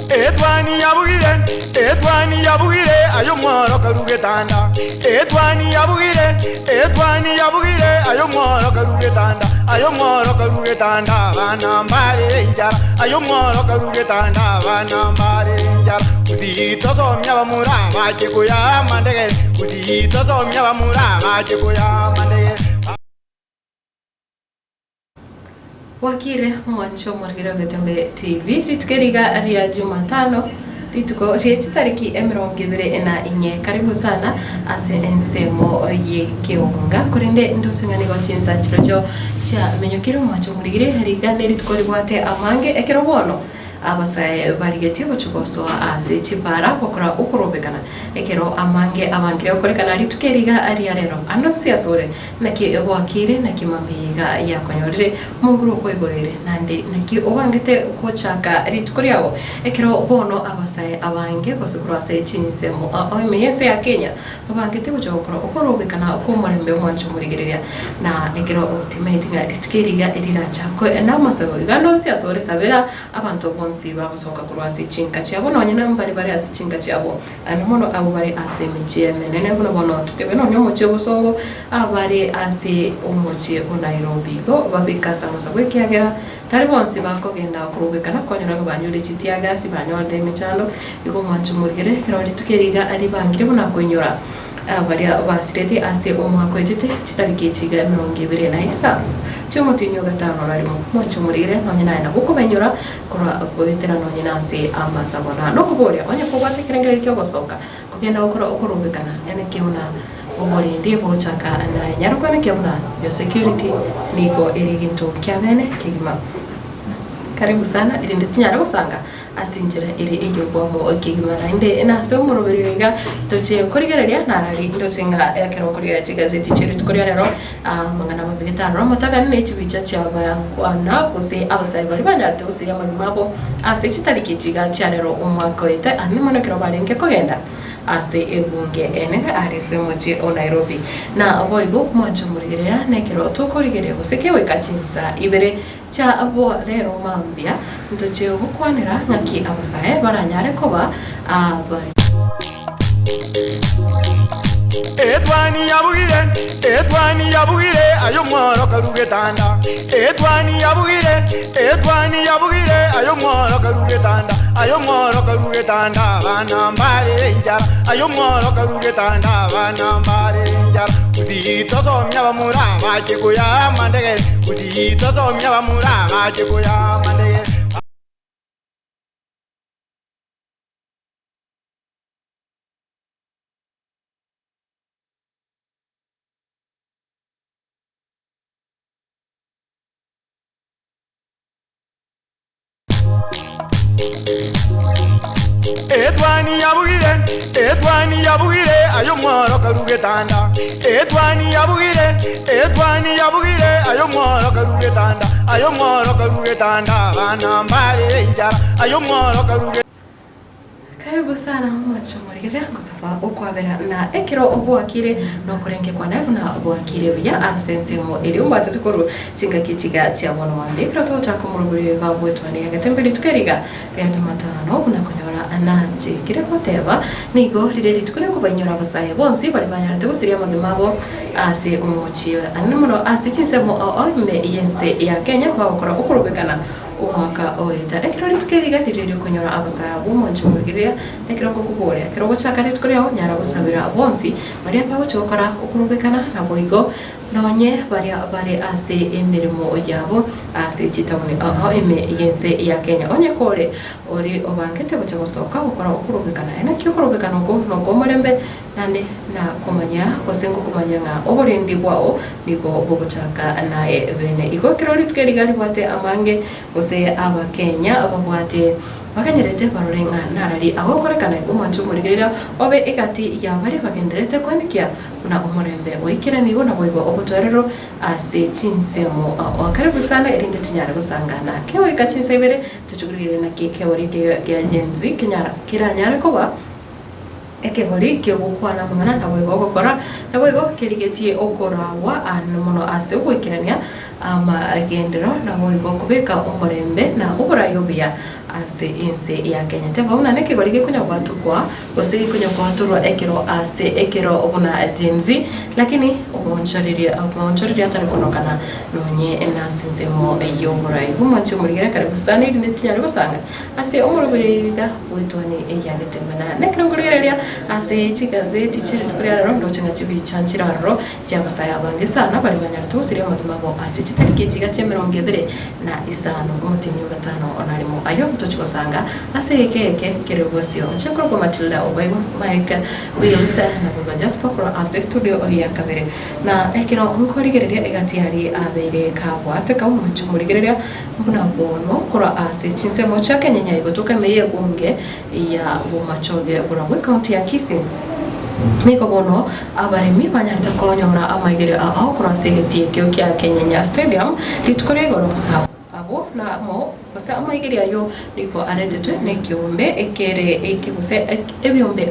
Edwani yabugire ayo mworo karugetanda. Edwani yabugire ayo mworo karugetanda. Ayo mworo karugetanda bana mbare njara. Ayo mworo karugetanda bana mbare njara. Uzito somya bamura baje kuya mandege. Uzito somya bamura baje kuya mandege. Wakire mwancho Mwargira Gatembe TV ritukeriga aria Jumatano rituko riechi tariki 24 karibu sana ase ensemo ye keonga kurinde ndotungani gochinsa chirocho cha menyokiro mwancho Mwarigire hariga rituko ribwate amange ekero bono abasaye barigeti gochugoso ase chipara kokora ukurobekana ekero amange abangire okorekana ritukeriga aria rero anonsi asore naki wakire naki mambiga yakonyorire munguru koigorere nande naki obangete kochaka ritukoriago ekero bono abasaye abange gosukuru ase chinsemo oimeyese ya Kenya abangete gochokora ukurobekana okomorembe mwancho Murigireria na ekero ultimate ritukeriga eriracha ko namasabo ganonsi asore sabera abantu siba basoka kurwasi chinka cyabo nonye nambari bari asi chinka cyabo anomono abo bari ase michie menene buno bono tutebe nonye muche busongo abari ase umuchie o Nairobi go babikasa musabwe kyagera tari bonsi bakogenda kurubekana konyora banyure chitiaga si banyode michando ibo mwancu Murigire kero ritukeriga ari bangire buna konyora abari basirete ase omwako etete chitariki chiga 29 Chumutinyo gatano narimo mwancu Murigire nonye naina bukubenyura kora kwetera nonye nase amasabona no kuboria onye kubate kirengere kyo gosoka kugenda okora okorobekana ene kiuna obori ndibo chaka na nyarukana kiuna yo security niko eriginto kyabene kigima karibu sana irinde tunyara gusanga asinjira iri igirwamo okigima inde nase umuroberiga toche korigereria narari ndosenga yakero korigereria chigazeti chiri tukoria rero mangana mabigita romataga ne chibicha cyaba kwana kose abasaye bari banyarte usira magimabo ase chitariki chiga cyarero umwaka ite animono kero barenge kogenda ase ebunge enega arise mochi o Nairobi na aboigo mwancho Murigireria nekero tukorigereria gosekewe kachinsa ibere cha abo rero mambia ntoche obukwanira ngaki abasaye baranyare koba Edwani yabugire ayo mworo karugetanda. Edwani yabugire ayo mworo karugetanda. Ayo mworo karugetanda bana mbare njara. Ayo mworo karugetanda bana mbare njara. Uzito somya bamura baje kuya mandege. Uzito somya bamura baje kuya mandege. Edwani yabugire ayo mworo karugetanda. Edwani yabugire ayo mworo karugetanda. Ayo mworo karugetanda bana mbare njara. Ayo mworo karugetanda. Karibu sana mwancho Murigire ngosaba okwabera na ekero obwakire no kurenge kwa nayo na obwakire bya asensemo eri umbatse tukuru chinga kichiga cya bono wambe kero to cha kumurubiri ga bwetwani yagatembere tukeriga ya Jumatano na kunyora ananje kire koteba nigo rireri tukure kubanyora abasaye bonsi bari banyarate gusiria magimabo ase umuchi anomono ase chinsemo oime yense ya Kenya bakora ukurubekana umwaka oita ekero ritukeriga rireri kunyora abasaye mwancho Murigireria ekero kokubore ekero gochaka ritukuriaho nyara gusabira bonsi bari abaho chokora ukurubekana na boigo nonye bari ase emirimo yabo ase kitabone aho yense ya Kenya onye kore ori obangete gocha gosoka ukora ukurubekana ena kyo kurubekana no komorembe nande na kumanya kosengo kumanya nga oborindi bwao niko bogochaka nae bene iko kero ritukeriga ribwate amange gose aba Kenya ababwate bakanyerete barorenga narari aho korekana umwancho Murigireria obe ikati yabari bagenderete kwanikia kuna umurembe oikira nibo na boigo obutwerero ase chinsemo karibu sana irinde tunyara gusangana kewe ikachinse ibere tuchugurire na kekewori ke agenzi kinyara kiranyara koba ekehori kyo gukwana mwana na boigo gukora na boigo kirigetie okorawa anomono ase gwikirania ama agendero na boigo kubeka umurembe na uburayobia ase inse ya Kenya teva una neke gorige kunya watu kwa gose kunya kwa watu ekero ase ekero obuna agency lakini obonchoriria atari konokana nonye enasinsemo eyobora ibumancho murigera kare busana igine tinyari gusanga ase omurubiriga wetoni eyagetemana nekero ngorigereria ase chigazeti chiri tukurira rondo chinga chibichancira ro cyabasaya bange sana bali banyaratu sire amagabo ase chitarike chiga chemerongebere na isano umutini gatano onarimo ayo mtochikosanga ase keke kerebosio chakoro kwa Matilda obayo Mike Wills na baba Jasper kwa ase studio ya kamera na ekero nkorigereria egatiari abere kabwate ka umuntu murigereria mbuna bono kwa ase chinsemo chake nyenya igotoka meye bunge ya Bomachoge Burabwe county ya Kisii Miko bono abarimi banyarita konyora amaigere aho kurasegetiye kyo kya Kenya Stadium litukorego abo na mo basa amaigere ayo liko aretetwe nekiombe ekere ekibuse ebyombe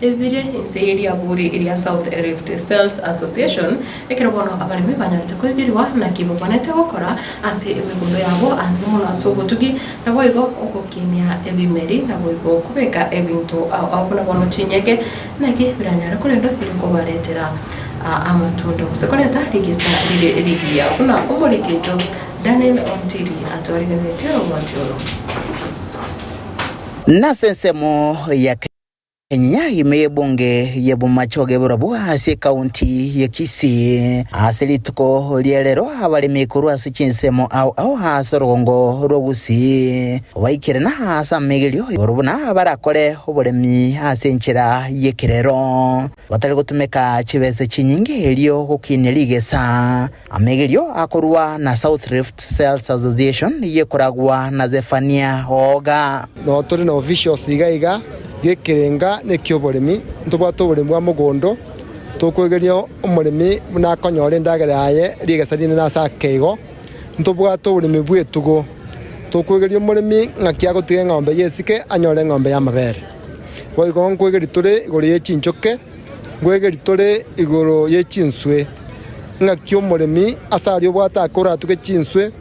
ebire inseri aburi area South Rift Sales Association ekero bono abarimi banyarita kwegerwa na kibo bonete gukora ase emigundo yabo anona sobotugi naboigo okokinia ebimeri naboigo kubeka ebintu abona bono chinyeke naki biranyara kurendo biriko baretera amatunda gusekoreta rigisa rigiya una umurikito Daniel Ontiri atwariganetero watoro nasensemo ya Kenya imeye bunge ya Bomachoge Burabwe ase county ya Kisii aselituko lyelero abalimi kurwasa chinsemo au hasorongo robusi waikire na asa migelio borubuna barakore obolemi ase nchira yekirero batari gutumeka chibese chinyinge elio kukineligesa amegelio akorwa na South Rift Sales Association yekoragwa na Zefania Oga no turi na official sigaiga yekirenga nekyo bolemi ntobwato bolemi bwa mugondo tokwegeria umurimi na konyore ndageraye rigesarine na sakego ntobwato bolemi bwetugo tokwegeria umurimi ngakia gutiga ngombe yesike anyore ngombe ya mabere boigo nkwegeria tore igoro ye chinchoke ngwegeria tore igoro ye chinswe ngakio umurimi asari obwata akora tuke chinswe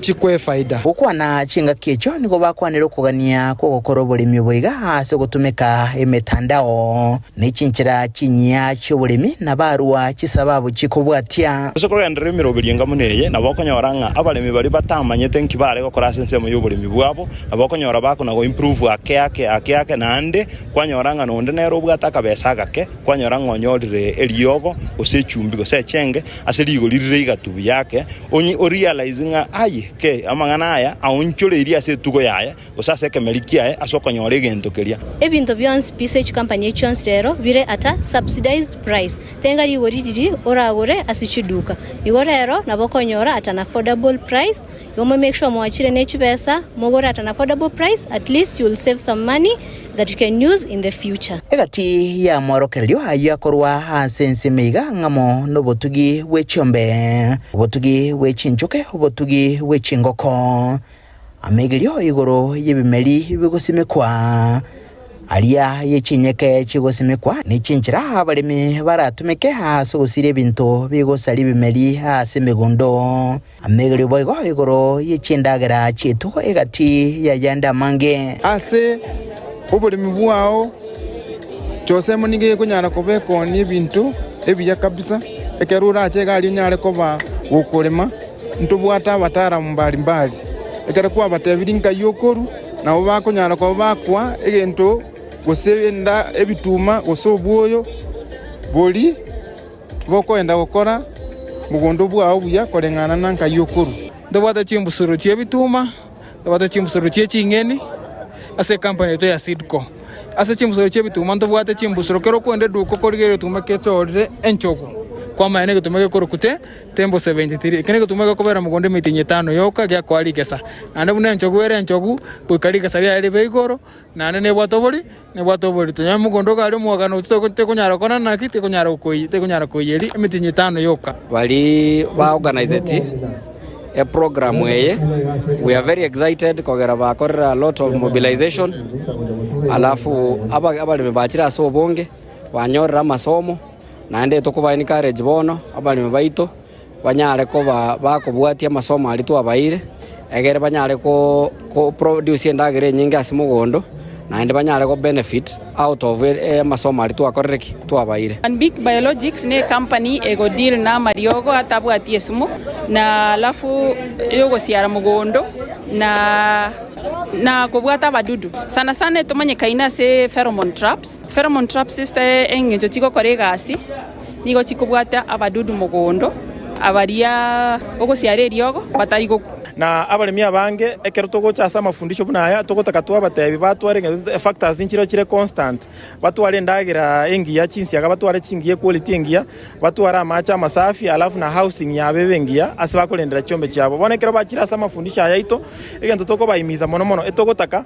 chikwe faida ukwana chinga kecho niko bakwanira kugania ko gukora bulimi boiga hase gutumeka emetandao nichinchira chinya cy'ubulimi nabarwa kisababu chikubwatia sokora ndire mirobiringa muneye nabokonyoranga abalimi bari batamanyete nkibare gukora sensemo y'ubulimi bwabo abokonyora bakona go improve ake nande kwanyoranga nonde nero bwataka besaga ke kwanyoranga onyorire eliogo osechumbi go sechenge aserigo lirire igatubi yake onyi realizinga aye ke amangana aya aunchole iria se tugo yaya osase ke melikia asokonyore gento keria ebinto byons PSH company chons rero bire ata subsidized price tengari woridiri oragore asichiduka igorero nabokonyora at an affordable price yomo make sure mwachire nechibesa mogora at an affordable price at least you will save some money that you can use in the future egati ya mworokerio ayakorwa asense meiga ngamo nobotugi wechombe obotugi wechinjoke obotugi wechingoko amegerio igoro yebimeri bigosimekwa alia yechinyeke chigosimekwa nichinchira abalimi baratumeke hase gusire bintu bigosali bimeri hase megundo amegerio boigo igoro yechindagera chitu egati ya yanda mange ase obulimi bwao chose munige kunyara kobeko ni bintu ebiya kabisa ekerura achega ali nyare koba gukurima ntubwata batara mbali ekere kwa batebiringa yokoru na obakunyara koba kwa egento gosebenda ebituma gosobwoyo boli bokoenda gukora mugondo bwao buya korengana nanka yokoru ndobata chimbusuru chebituma ndobata chimbusuru chechingeni ase company to ya Sidco ase chimbusuru chebituma ndobata chimbusuru kero kwende duko korigero tumeketsorire enchogo kwa maene gutumeke korokute tembo 73 kene gutumeke kobera mugonde mitinye 5 yoka gya kwalikesa ande bune enchogo ere enchogo bukalika saria ere beigoro nane ne bwatobori tunya mugondo gari mwagano te kunyara kona naki te kunyara koyeri mitinye 5 yoka bali ba organize a program weye we are very excited kogera bakora a lot of mobilization alafu abali mebachira so bonge banyora masomo nande tokuba encourage bono abali mebaito banyare ko bakobwatia masomo ali twabaire egere banyare ko produce ndagire nyinga asimugondo na ende banyare ko benefit out of masomo ari twakorereki twabaire. And Big Biologics ne company ego deal na mariogo atabwati esumu na lafu yogo siara mugondo na kubwata badudu sana sana tumanye kaina se pheromone traps este engejo chiko korega asi nigo chikubwata abadudu mugondo abaria ogo siare riogo batarigo na abalemi abange ekero togochasa amafundisho bunaya togotaka twabatebi batware factors inchiro chire constant batware ndagira engiya chinsiaga batware chingiye quality engiya batware amacha masafi alafu na housing yabe bengiya asiba kolendera chombe cyabo bonekero bachirasa amafundisho ayaito egento toko bayimiza mono etogotaka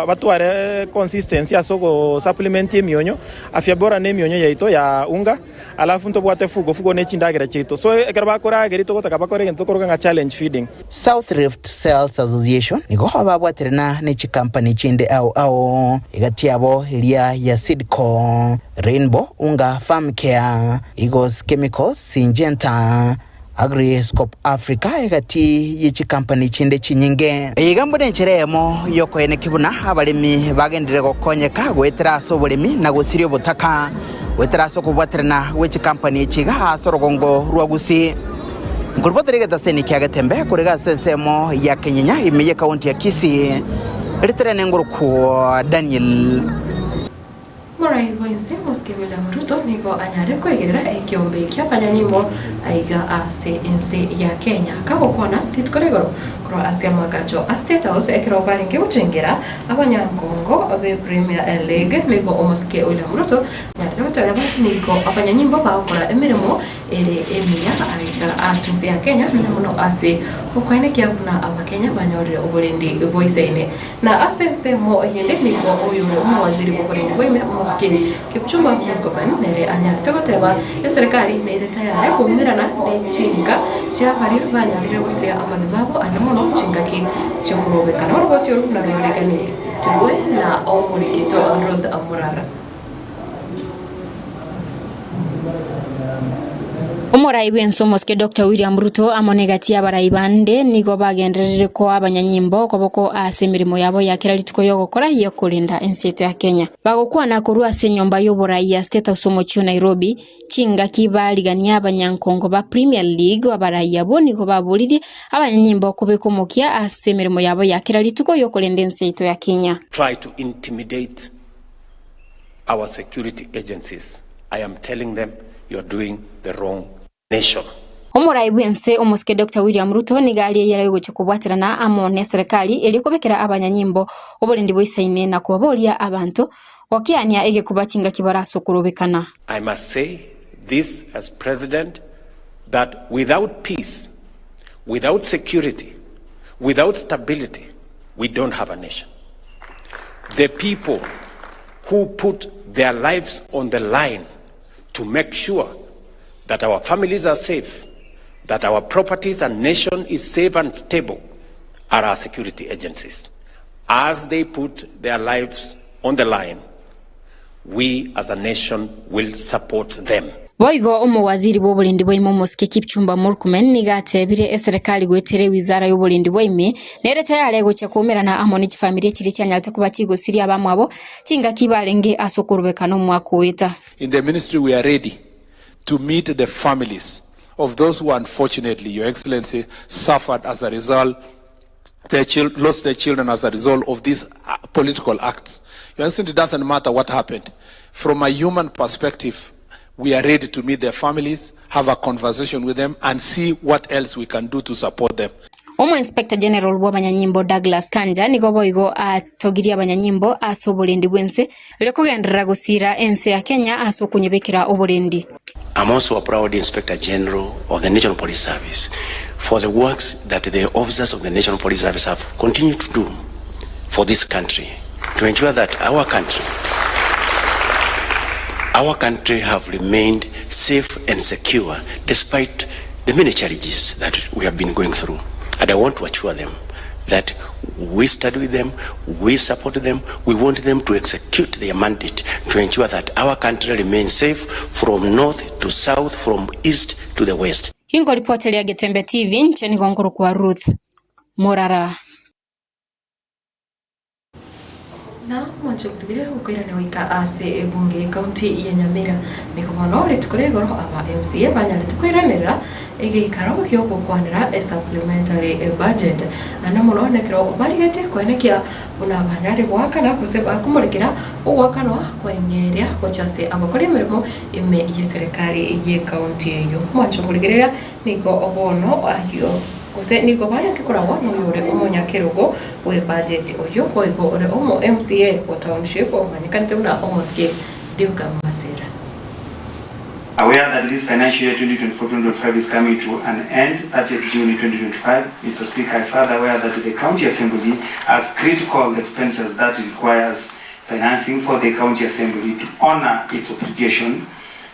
batware consistency asogo supplement emionyo afya bora nemionyo yaito ya unga alafu ntobwate fugo nechindagira chito so ekero bakora geri togotaka bakore egento tokoroga challenge feeding. South Rift Sales Association niko babwaterana n'iki company chinde au igatiabo ilia ya Sidco, Rainbow Unga Farm Care, Eagles Chemicals, Syngenta, Agriscope Africa igati y'iki company chinde chinyinge igambo n'encheremo yoko ene kibuna abalimi bagendere gukonyeka gwetera sobolimi na gusirio butaka gwetera so kubwaterana w'iki company chiga asorogongo rwagusi Ngurboterega daseni kiagatembe kurega sesemo ya Kenya imiye kaunti ya Kisii litere nguru ku Daniel Morai boinse moskebela Ruto niko anyare kwegerera ekiombe kyapanyanyimo aiga ANC ya Kenya kabokona litkoregoro kro asia magacho State House ekero balinge uchengera abanyankongo abe Premier League niko omoske William Ruto nyarzo niko abanyanyimbo bakora emirimo ere emiya aiga ANC ya Kenya nono ase okwane kyabuna abakenya banyore oburendi boiseine na asense mo yende niko oyo waziri w'uburendi bw'ime Kipchumba Murkomen nere anyarite goteba serikali nere tayari kumirana n'ichinga cyabari banyarire gose abantu babo anamono chinga ki cyokurobekana urugotyo runaroregani tugwe na omurikito Rod Amurara Omorai benso moske Dr. William Ruto amonegatia baraibande nigo bagenderere ko abanyanyimbo koboko asemirimo yabo yakira litiko yogokora yo kulinda enseto ya Kenya bagokwana kurua se nyomba yoborai ya State House mocho Nairobi chinga kibaligania abanyankongo ba Premier League abarai yabo niko babuliri abanyanyimbo kubekomokia asemirimo yabo yakira litiko yo kulinda enseto ya Kenya. Try to intimidate our security agencies. I am telling them you are doing the wrong nation. Omorai bwense omoske Dr. William Ruto nigali yara yugo chukubwaterana amone serikali elikobekera abanyanyimbo obulendi bwisaine na kubabolia abantu okiania ege kubachinga kibaraso kurobekana. I must say this as president that without peace, without security, without stability, we don't have a nation. The people who put their lives on the line to make sure that our families are safe, that our properties and nation is safe and stable, are our security agencies. As they put their lives on the line, we as a nation will support them. Boigo omowaziri w'obulendi bw'ime moske Kipchumba Murkomen nigatebire serikali gwetere wizara y'obulendi bw'ime nere tayari gocha kumerana amoni chifamilia chiri cyanyalite kuba kigosiria abamwabo kinga kibalenge asokurubekano mwako weta. In the ministry we are ready to meet the families of those who unfortunately, Your Excellency, suffered as a result, lost their children as a result of these political acts. Your Excellency, it doesn't matter what happened. From a human perspective, we are ready to meet their families, have a conversation with them, and see what else we can do to support them. Omo Inspector General w'abanyanyimbo Douglas Kanja niko boigo atogiria abanyanyimbo asobulendi bwense lekugendera gusira ense ya Kenya asokunyebekera obulendi. I'm also a proud Inspector General of the National Police Service for the works that the officers of the National Police Service have continued to do for this country to ensure that our country have remained safe and secure despite the many challenges that we have been going through. And I want to assure them that we stand with them, we support them, we want them to execute their mandate to ensure that our country remains safe from north to south, from east to the west. Hingo ripoti ya Getembe TV nchini Gongoro kwa Ruth Morara. Na mwanzo kuligira hukaira ne wika ase bunge county ya Nyamira niko bono ritukore goro aba MCA banya ritukira nera ege karo kyo kwanira a supplementary budget ana muno nekiro baligete kwenekia una banya ri gwakana kuseba kumurikira ugwakanwa kwenyeria gochase abakore mirimo ime ye serikali ye county yo mwanzo kuligira niko obono ayo Kose niko bali akikorawa no yore omonyakerugo we budget oyo koigo ore omo MCA o township o manikanite una omoske diuka masera. Aware that this financial year 2024-2025 is coming to an end 30th June 2025, Mr. Speaker, I further aware that the County Assembly has critical expenditures that requires financing for the County Assembly to honor its obligation,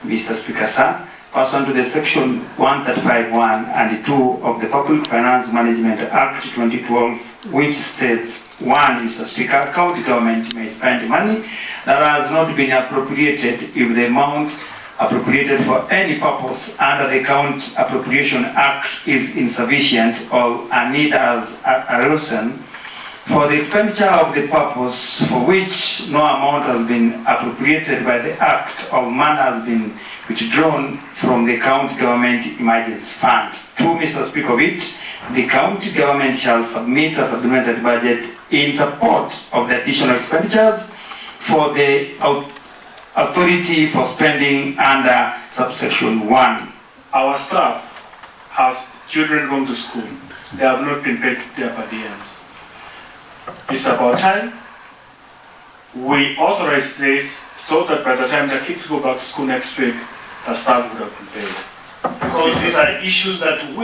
Mr. Speaker, sir. Pursuant to the Section 135(1) and 2 of the Public Finance Management Act 2012, which states, 1, Mr. Speaker, county government may spend money that has not been appropriated if the amount appropriated for any purpose under the County Appropriation Act is insufficient or a need has arisen for the expenditure of the purpose for which no amount has been appropriated by the Act or money has been withdrawn from the county government emergency fund. 2, Mr. Speaker, of it, the county government shall submit a supplementary budget in support of the additional expenditures for the authority for spending under subsection 1. Our staff has children going to school. They have not been paid their per diems. It's about time we authorize this so that by the time the kids go back to school next week, the staff would have been paid. Because these are issues that are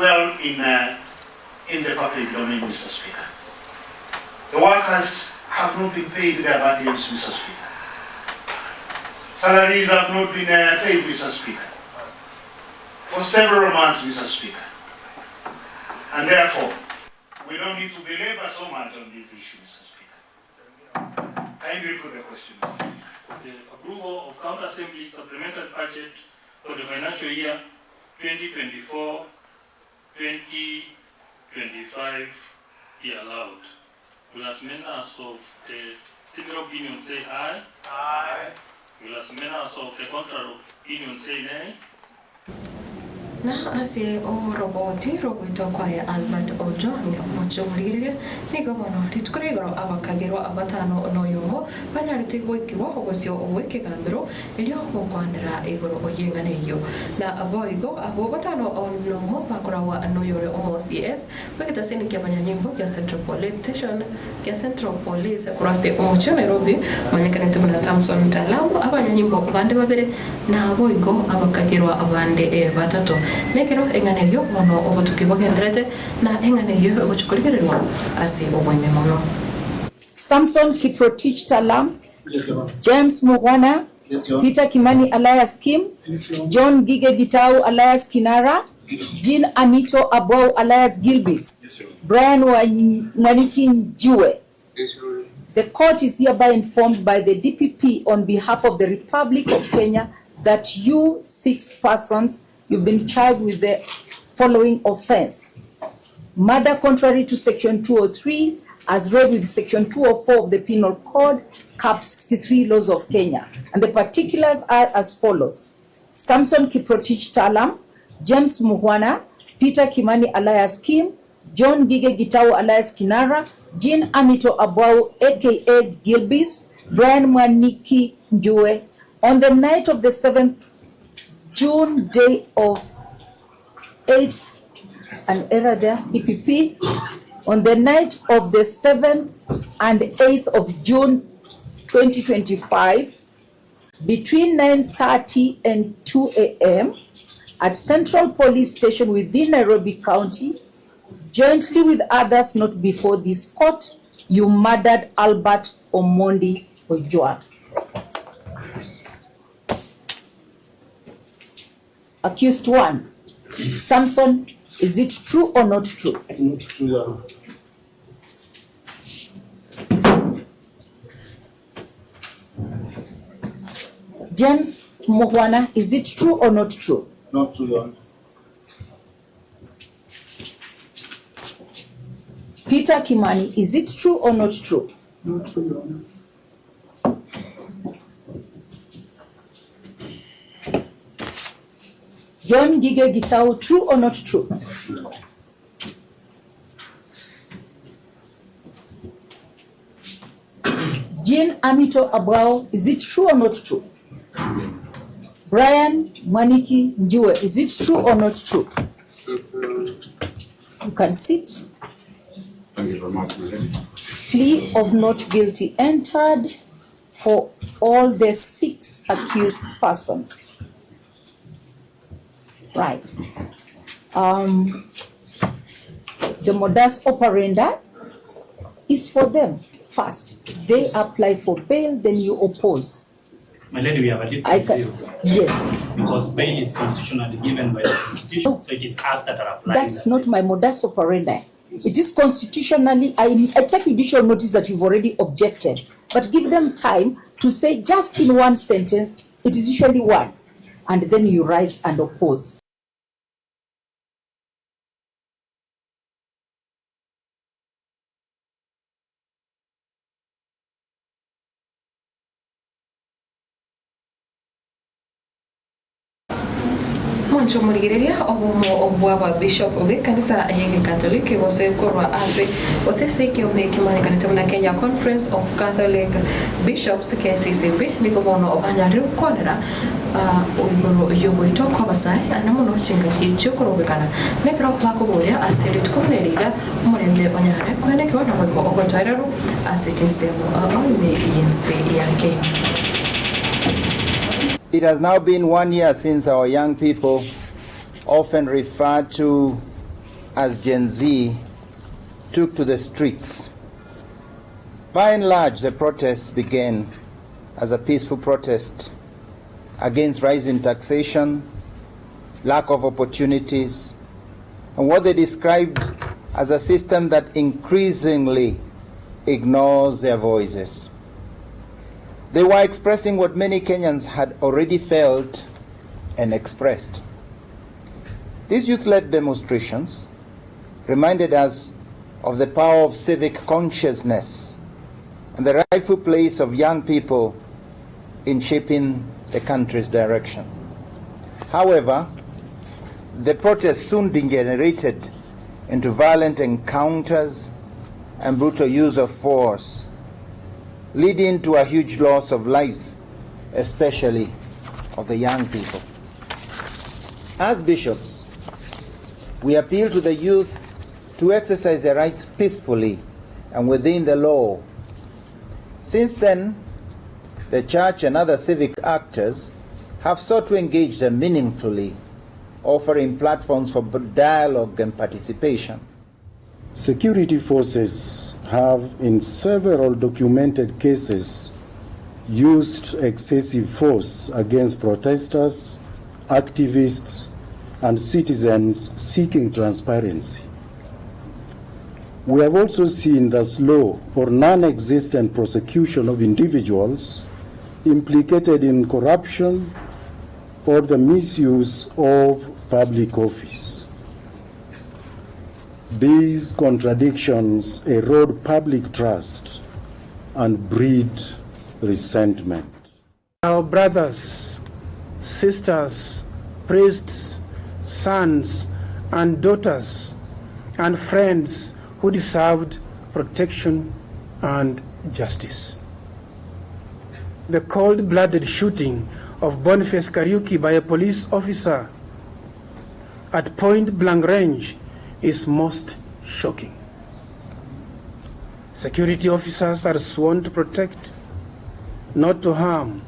well in the public domain, Mr. Speaker. The workers have not been paid their burdens, Mr. Speaker. Salaries have not been paid, Mr. Speaker, for several months, Mr. Speaker. And therefore, we don't need to belabor so much on these issues, Mr. Speaker. Kindly put the question, Mr. Speaker. The approval of County Assembly supplementary budget for the financial year 2024-2025 be allowed. Will as many as of the similar opinion say aye? Aye. Will as many as of the contrary opinion say nay? Na ase o roboti robito kwa ya Albert Ojwang mochongirire nigo bono ritukurigoro abakagero abatano no yomo banyarite gwikiwa ogosio ogwikigambiro elio gukwanira igoro oyengane yo na aboigo abo batano ono mo bakorawa no yore o CS wikita seni kia banyanyimbo ya Central Police Station ya Central Police kurase omoche Nairobi manyekane tumuna Samson Talamu abanyanyimbo bande babere na aboigo abakagero abande batatu nekero enganeyo mono obotukibogenderete na enganeyo ogochukuligerwa asi obwene mono. Samson Kiprotich Talam, yes, James Mugwana, yes, Peter Kimani alias Kim, yes, John Gige Gitau alias Kinara, Jean Amito Abou alias Gilbis, yes, Brian Mwaniki Njue. Yes, the court is hereby informed by the DPP on behalf of the Republic of Kenya that you 6 persons you've been charged with the following offense: murder contrary to section 203 as read with section 204 of the Penal Code, Cap 63 laws of Kenya. And the particulars are as follows: Samson Kiprotich Talam, James Muhwana, Peter Kimani alias Kim, John Gige Gitau alias Kinara, Jean Amito Abou aka Gilbis, Brian Mwaniki Njue, on the night of the 7th June, day of 8th, an error there, EPP, on the night of the 7th and 8th of June 2025, between 9:30 and 2 a.m. at Central Police Station within Nairobi County, jointly with others not before this court, you murdered Albert Omondi Ojwang. Accused 1, Samson, is it true or not true? Not true. James Muhwana, is it true or not true? Not true. Peter Kimani, is it true or not true? Not true, Your Honor. John Gige Gitau, true or not true? Jean Amito Abwao, is it true or not true? Brian Maniki Njue, is it true or not true? You can sit. Thank you very much, Madam. Plea of not guilty entered for all the 6 accused persons. Right. The modus operandi is for them. First, they apply for bail, then you oppose. My lady, we have a different view. Yes. Because bail is constitutionally given by the Constitution, so it is us that are applying. That's not my modus operandi. It is constitutionally, I take judicial notice that you've already objected, but give them time to say just in one sentence, it is usually one, and then you rise and oppose. Mwancho murigireria obomo obwa bishop obe kanisa yenge Catholic wose korwa ase wose sekyo meki mani kanita na Kenya Conference of Catholic Bishops KCCB niko bono obanyari konera uyigoro yogoito kwabasai anamuno chinga hicho korobekana nekro bakoboya ase litkoneriga murembe onyare kwene kwa na mwe ogotairero ase chinsemo oyime yense yake. It has now been 1 year since our young people, often referred to as Gen Z, took to the streets. By and large, the protests began as a peaceful protest against rising taxation, lack of opportunities, and what they described as a system that increasingly ignores their voices. They were expressing what many Kenyans had already felt and expressed. These youth-led demonstrations reminded us of the power of civic consciousness and the rightful place of young people in shaping the country's direction. However, the protests soon degenerated into violent encounters and brutal use of force, leading to a huge loss of lives, especially of the young people. As bishops, we appeal to the youth to exercise their rights peacefully and within the law. Since then, the church and other civic actors have sought to engage them meaningfully, offering platforms for dialogue and participation. Security forces have, in several documented cases, used excessive force against protesters, activists, and citizens seeking transparency. We have also seen the slow or non-existent prosecution of individuals implicated in corruption or the misuse of public office. These contradictions erode public trust and breed resentment. Our brothers, sisters, priests, sons, and daughters, and friends who deserved protection and justice. The cold-blooded shooting of Boniface Kariuki by a police officer at point-blank range is most shocking. Security officers are sworn to protect, not to harm.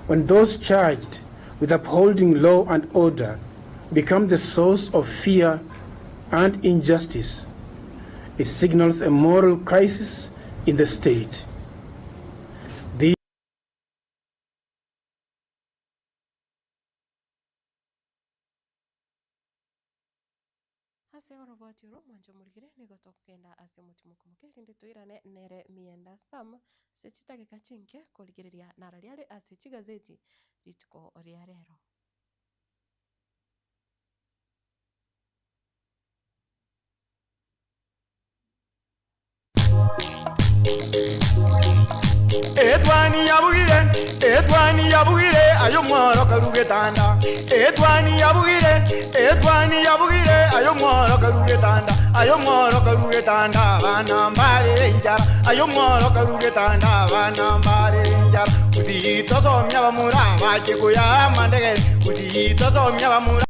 When those charged with upholding law and order become the source of fear and injustice, it signals a moral crisis in the state. Watiro mwanjo murigire nigoto kugenda ase muti mukumuke kindi twirane nere mienda sam secitage kachinke kurigiriria nara riare ase chigazeti ritiko ria rero. Etwani yabugire ayo mworo karugetanda. Etwani yabugire ayo mworo karugetanda. Ayo mworo karugetanda bana mbale njara. Ayo mworo karugetanda bana mbale njara. Uzito somya bamura bachiko ya mandege. Uzito somya bamura.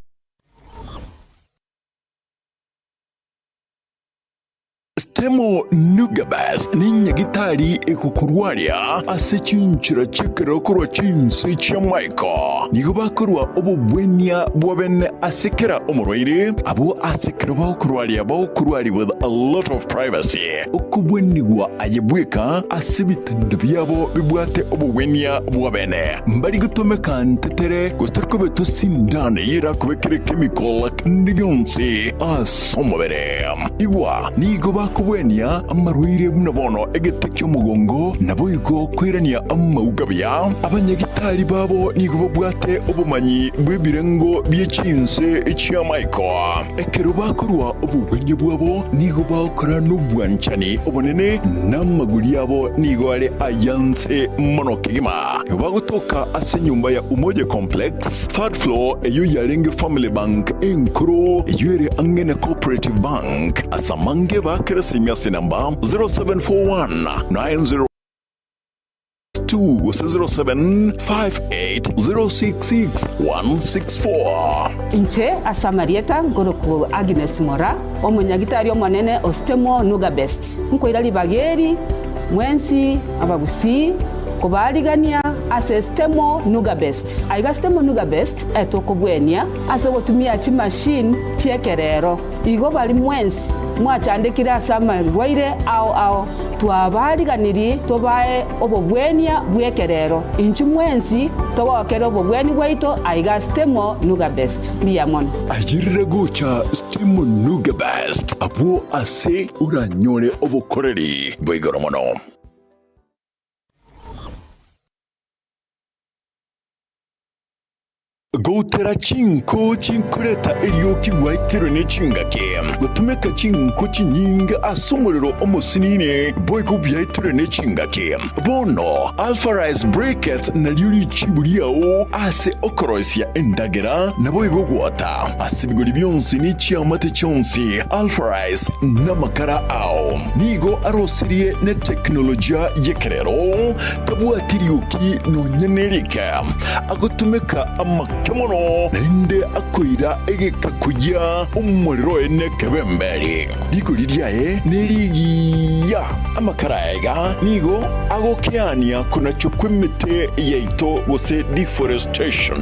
Stemo Nugabest ni nyagitari ekukurwaria ase chinchira chikirokoro chinsi cha Michael nigo bakorwa obubwenia bwabene asekera omurwaire abo asekera bakurwari with a lot of privacy okubwenigwa ayebweka asibitanda byabo bibwate obubwenia bwabene mbari gutomeka ntetere gustarko beto sindane yira kubekere chemical kandigonsi asomobere igwa nigo kubwenia amarwire munabono egetekyo mugongo naboyiko kwirania amaugabya abanyagitari babo nigo bwate obumanyi bwebirengo byechinse echa Michael ekero bakorwa obubwenye bwabo nigo bakora n'ubwanchani obonene namaguri yabo nigo ale ayanse monokigima bagotoka ase nyumba ya Umoja Complex third floor eyo yarenge Family Bank enkro eyere angene Cooperative Bank asamange bakere simyasi namba 0741 0758066164. Inche asamarieta ngoroku Agnes Mora omonyagitari omonene Ostemo Nugabest nkoirali bageri mwensi abagusi kubaligania ase Stemo Nugabest aiga Stemo Nugabest etokobwenia ase gotumia chi machine chekerero igo bali mwensi mwachandikira asama rwaire ao twabaliganiri tobae obobwenia bwekerero inchu mwensi togokera obobweni bwaito aiga Stemo Nugabest biyamon ajirire gocha Stemo Nugabest abo ase uranyore obokoreri bwigoromono. Gotera chinkureta erioki waitiro ne chingake gutumeka chinko chinyinga asumuriro omusinine boyko byaitiro ne chingake bono Alpha Rice Brackets na lyuri chiburiao ase okorosia endagera na boyko gwata asibigori byonsi ni chiamate chonsi Alpha Rice na makara ao nigo arosirie ne teknolojia yekerero tabuatirioki no nyenerika agutumeka kemono nende akoira egeka kujya umuriro ene kebemberi diko lidiaye neligiya amakara ega nigo agokeania kuna chokwemete yeito wose deforestation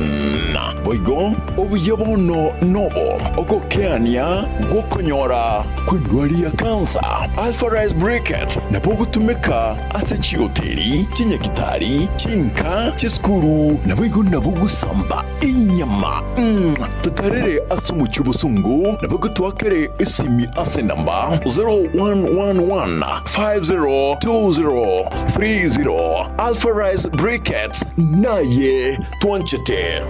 boigo obuyabono nobo ogokeania gokonyora kwendwali ya kansa Alpha Rice Brackets na bogutumeka ase chigoteri chinyagitari chinka chiskuru na boigo nabugusamba inyama tutarere asumu chubusungu na bugutwakere isimi ase namba 0111502030 Alpha Rice Brackets naye twanchete.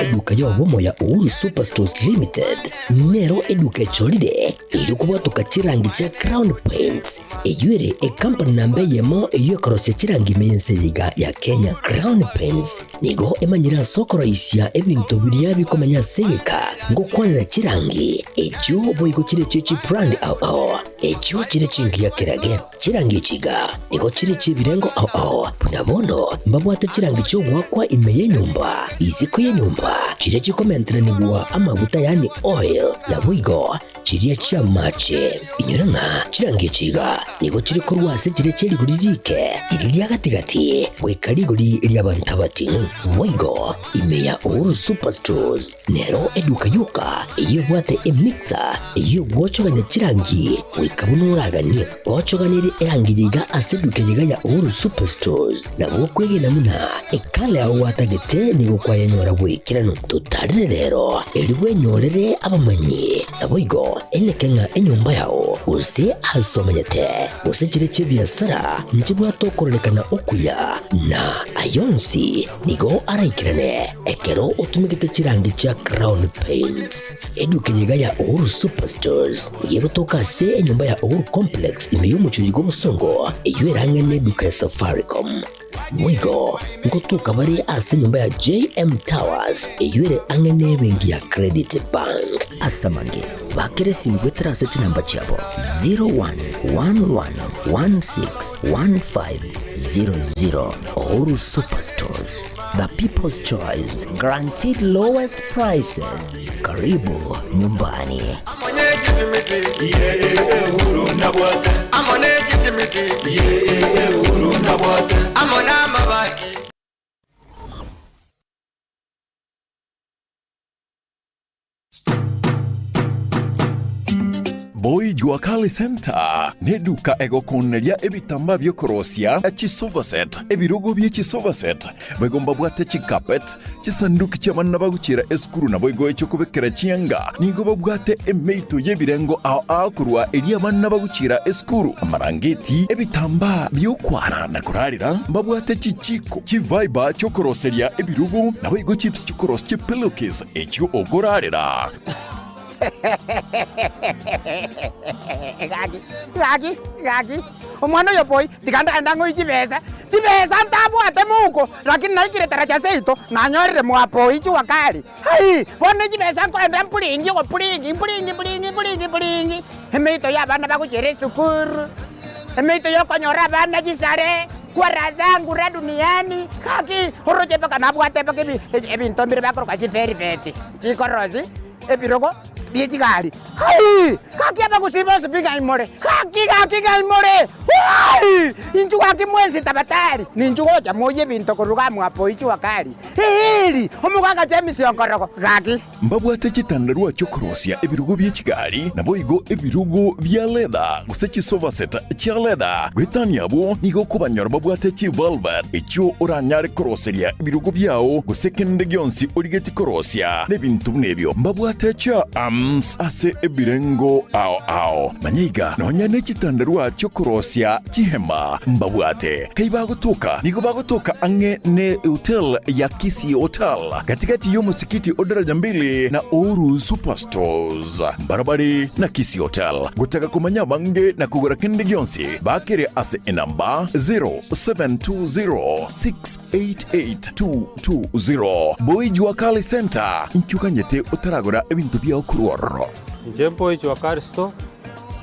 Eduka yobomo ya Uhuru Superstores Limited nero eduka cholide ili kubwatuka chirangi cha Crown Paints eyuere company nambe yemo eyokorose chirangi mense liga ya Kenya. Crown Paints nigo emanyira sokoro isya ebintu biria bikomanya seka ngo kwanira chirangi ejo boyiko chire chichi brand ao ejo chire chingi ya kirage chirangi chiga nigo chire chibirengo ao punabono mbabwata chirangi cyo gwakwa imeye nyumba iziko ya nyumba chire chikomentra nibwa amavuta yani oil na bwigo chiriya chia mache inyuranga chirangi chiga nigo chiri kurwase chire chiri guririke iriya gatigati bwekariguri lyabantabati bwigo imeya Uhuru Superstores nero eduka yuka iyo bwate emixer iyo gwocho ganya chirangi ikabunuraganie ochoganire erangiyiga aseduke yiga ya Uhuru Superstores na bukwege namuna ekale aho watagete ni gukwaya nyora bwikirano tutarire rero eliwe nyorere abamanyi naboigo enekenga enyumba yao use asomanyete use chire biasara njibwa tokorelekana okuya na ayonsi nigo araikirane ekero otumigite chirangi cha Crown Paints eduke yiga ya Uhuru Superstores yego toka se enyumba ya Uhuru Complex imeyumucho yigo musongo eyuerange ne duka ya Safaricom mwigo ngotuka bari ase nyumba ya JM Towers eyuere angene bengi ya Credit Bank asamange bakere simgwetera seti namba chabo 0111161500 Uhuru Superstores, the people's choice, guaranteed lowest prices. Karibu nyumbani. Boy Juakali Center neduka egokoneria ebitamba byokorosia echisovaset ebirogo byechisovaset begomba bwate chikapet chisanduki cy'abana bagucira eskuru na boygo echo kubekera chianga nigo babwate emeito yebirengo a kurwa eri abana bagucira eskuru amarangeti ebitamba byokwara na kurarira babwate chichiko chiviber cyokoroseria ebirogo na boygo chips chikoros chipillowcase echo ogorarira Gagi. Omwana yo boy, tikanda ndango ichibeza. Chibeza ntabu atemuko, lakini naikire taracha seito, nanyorire mwapo ichi wakali. Hai, wano chibeza kwenda mpulingi ko pulingi. Emeito ya bana bakuchere sukuru. Emeito yo konyora bana chisare. Kwa razangu ra duniani. Kaki, horoje paka nabwate paka ebintombire bakoro kwa chiferi veti. Chikorozi, ebirogo. Biechigari. Hai! Kaki apa kusiba sepinga imore. Kaki imore. Hai! Inchu kaki mwenzi tabatari. Ninchu gocha moye binto koruga mwapo ichi wakali. Hili, omuganga James yokoroko. Kaki. Mbabwate chitandarua chokorosia ebirugo biechigari na boigo ebirugo bya leather. Gusechi sofa set cha leather. Gwetani abo nigo kubanyora babwate chi velvet. Echo oranyare koroseria ebirugo byao gusekende gyonsi origeti korosia. Nebintu nebyo. Mbabwate cha ase ebirengo ao manyiga nonya nechitandarua chokorosia chihema mbabwate kaibagotoka nigo bagotoka ange ne hotel ya Kisii Hotel katikati yo musikiti odaraja mbili na Uhuru Superstores barabari na Kisii Hotel gutaka kumanya bange na kugura kende gyonsi bakere ase enamba 0720688220 Boy Juakali Center inkyukanyete utaragura ebintu bya okuruoro Njempo Juakali Store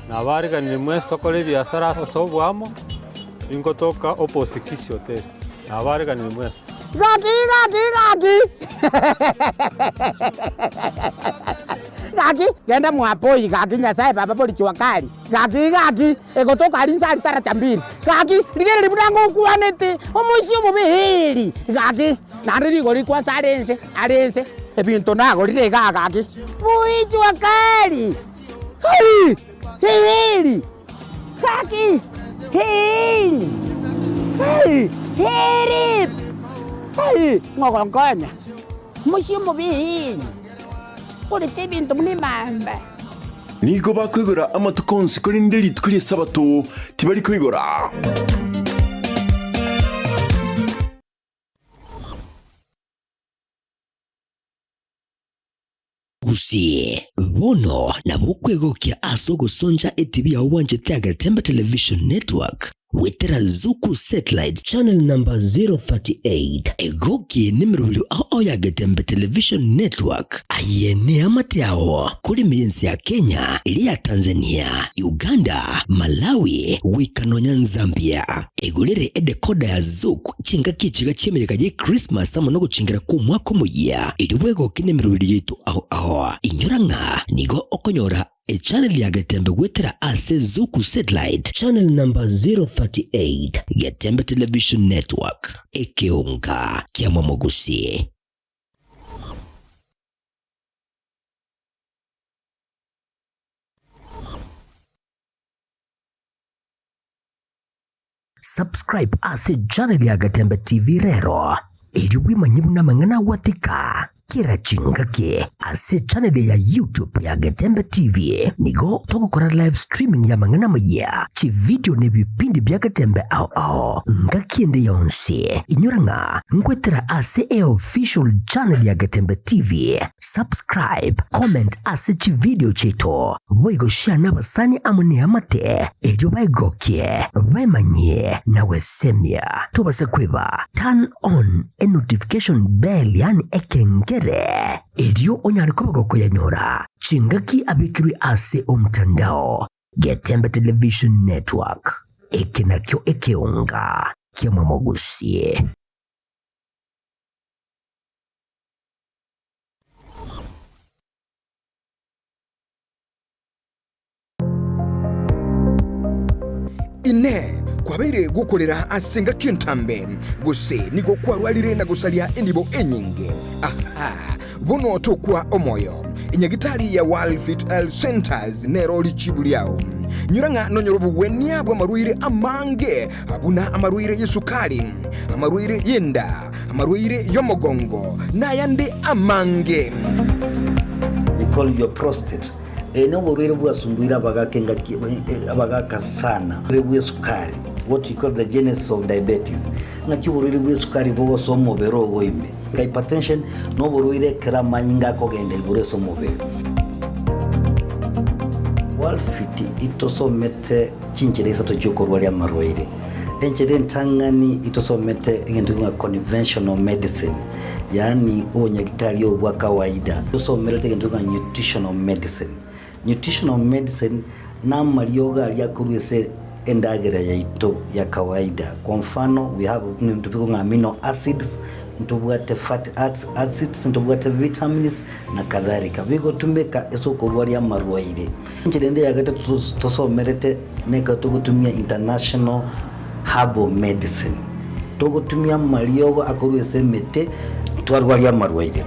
na bariga ni mwesto kole biashara osobu amo ingotoka opposite Kisii Hotel na bariga ni mwesto Gagi. Gagi, genda mwapoi gagi nyasaye baba boli Juakali. Gagi, egotoka alinsa alitara chambiri. Gagi, ligere libudango kuanete, omusio mubihili. Gagi, nariri goli kwa sarense. Ebinto nago lirega gagi. Boy Juakali. Hai! Hili. Gagi. Hili. Hai, ngogongonya. Musio mubihili. Kuri tibintu mlimamba. Nigo bakwigora amatukonsi kuri nderi tukuri sabato tibari kwigora. Gusi bono na bukwegokia asogo sonja etibi ya wanje Tiger Temba Television Network wetera Zuku Satellite Channel number 038 egoki nimrulu ao ya Getembe Television Network ayene amatiao kuri miyensi ya Kenya ili ya Tanzania, Uganda, Malawi, Wikanonya Zambia egulire edekoda ya Zuku chinga kichiga chimereka je Christmas ama no guchingira ku mwaka muya iliwego kinemrulu yitu ao inyuranga nigo okonyora a channel ya Getembe wetera ase Zuku Satellite Channel number 038 Getembe Television Network ekeonga kia Mwamogusi. subscribe ase channel ya Gatembe TV rero ili wimanyibu na mangana watika kira chingake ase channel ya YouTube ya Gatembe TV nigo toko kora live streaming ya mangana maya chi video ne bipindi bya Gatembe ao ngakiende yonse inyuranga ngwetera ase official channel ya Gatembe TV. Subscribe, comment ase chi video chito wego share na basani amune amate ejo baigokie wemanye na wesemia tubase kweba turn on a notification bell yani ekengere ejo onyari kobagoko yanyora chingaki abikiri ase omtandao Gatembe Television Network ekenakyo ekeunga kiamamogusie. Ine kwabeire gukorera asenga kintambe guse nigo kwarwalire na gusalia endibo enyinge bono tokwa omoyo inyagitali ya Walfit Health Centers neroli chibuliao nyuranga nonyorobu wenia bwa maruire amange abuna amaruire yesukali amaruire yenda amaruire yomogongo na yande amange. We call your prostate eno borwere bwasumbuira abagaka sana bwe sukari, what we call the genesis of diabetes. Ngaki borwere bwe sukari bo somo bero boime hypertension no borwere kramanyinga kogenda ibure somo bero. Walfit itosomete chinchereza tochokorwa ya marwaire enchede ntangani itosomete ngendu conventional medicine yani obonyagitali obwa kawaida itosomete ngendu nutritional medicine. Nutritional medicine na malioga aliakurese endagera ya ito ya kawaida. Kwa mfano we have ntupiko amino acids, ntubwate fatty acids, ntubwate vitamins na kadhalika. Bigo tumeka esokorwa ya marwaire nchirende ya gata tosomerete neka tugutumia international herbal medicine tugutumia malioga akurese mete twarwa ya marwaire.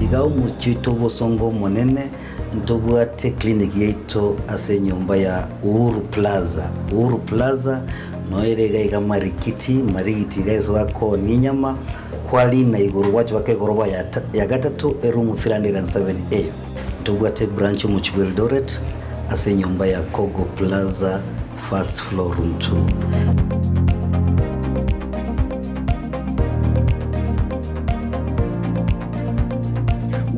Igao muchito bosongo monene ntobwate clinic yeito ase nyumba ya Uhuru Plaza noerega iga marikiti guys wako ninyama kwali na iguru wacho bakegoroba ya gatatu room 307A ntobwate branch mu Eldoret ase nyumba ya Kogo Plaza first floor room 2.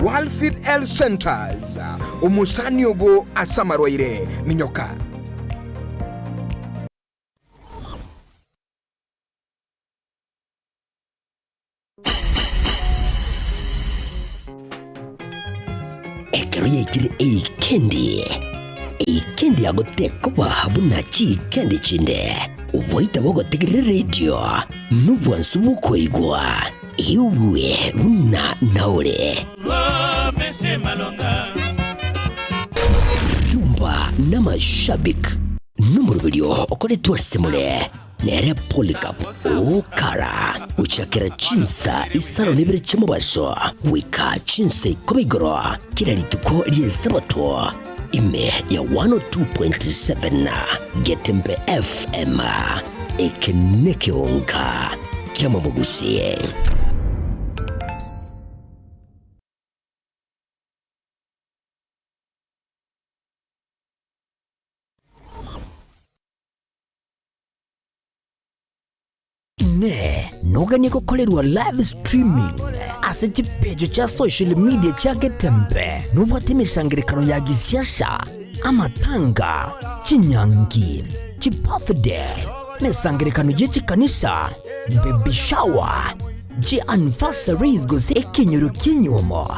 Walfit Health Centers umusani ogo asamarwaire minyoka. Ekeruye ikiri Eikendi agotekwa habuna chi kendi chinde uboita bogo tigiri radio nubwansu bukoigwa iwe una naure mese malonga yumba na mashabik numero video okore tuasemule nere Polycarp okara uchakira chinsa isaro libere chemubaso wika chinsa ikomigoro kila lituko liye sabato ime ya 102.7 Gatembe FM ekeneke onka kiama mugusie. Noganye kukolerwa live streaming ase chipejo cha social media cha Gatembe nubwate misangirikano ya gisiasha amatanga chinyangi chibirthday misangirikano yechikanisa baby shower anniversaries gose ekinyoro kinyomo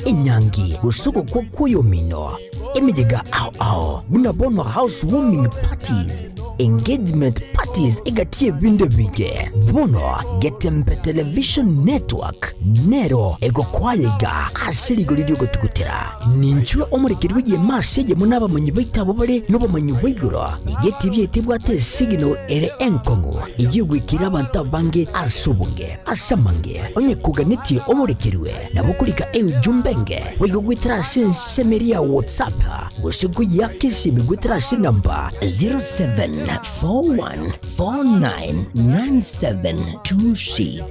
inyangi usuko kwa kuyomino emijega ao bunabono housewarming parties engagement parties igatie binde bige bono getembe television network nero ego kwayiga asiriguridio gotugutera ninchwe omurikirwe ye masege munaba manyi baitabo bare no manyi baiguro igetibye tibwate signal ere enkongo igwikira abantu bange asubunge asamange onye kuganitie omurikirwe nabukulika jumbenge wigwitira semeria WhatsApp gusigu yakisi migwitira namba 0741499726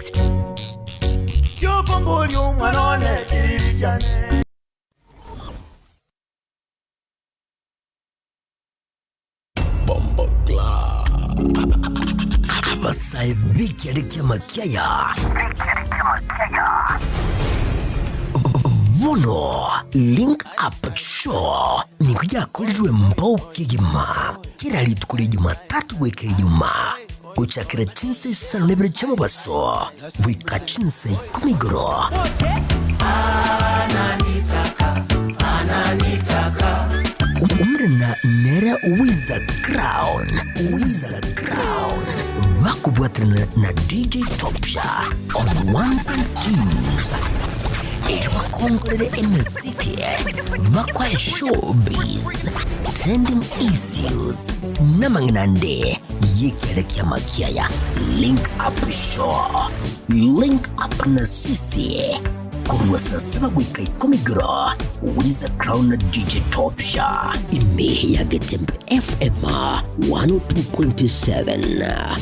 yo bombolyo mwanone kiririjane bombo kla abasai biki makiaya Bono Link Up Show ni kuja kulijwe mbauki jima kila litukuli Jumatatu weke Ijumaa kuchakira chinse sanebere chama baso wika chinse kumigoro umrena nera Wizard Crown wakubwatrina na DJ Topsha on ones and twos Kongolele muziki makwa showbiz trending issues namanginande yekelekya makiaya Link Up Show Link Up na sisi kuwa sasa wika ikomigro Wizard Crown na DJ Topsha imehe ya Getembe FM 102.7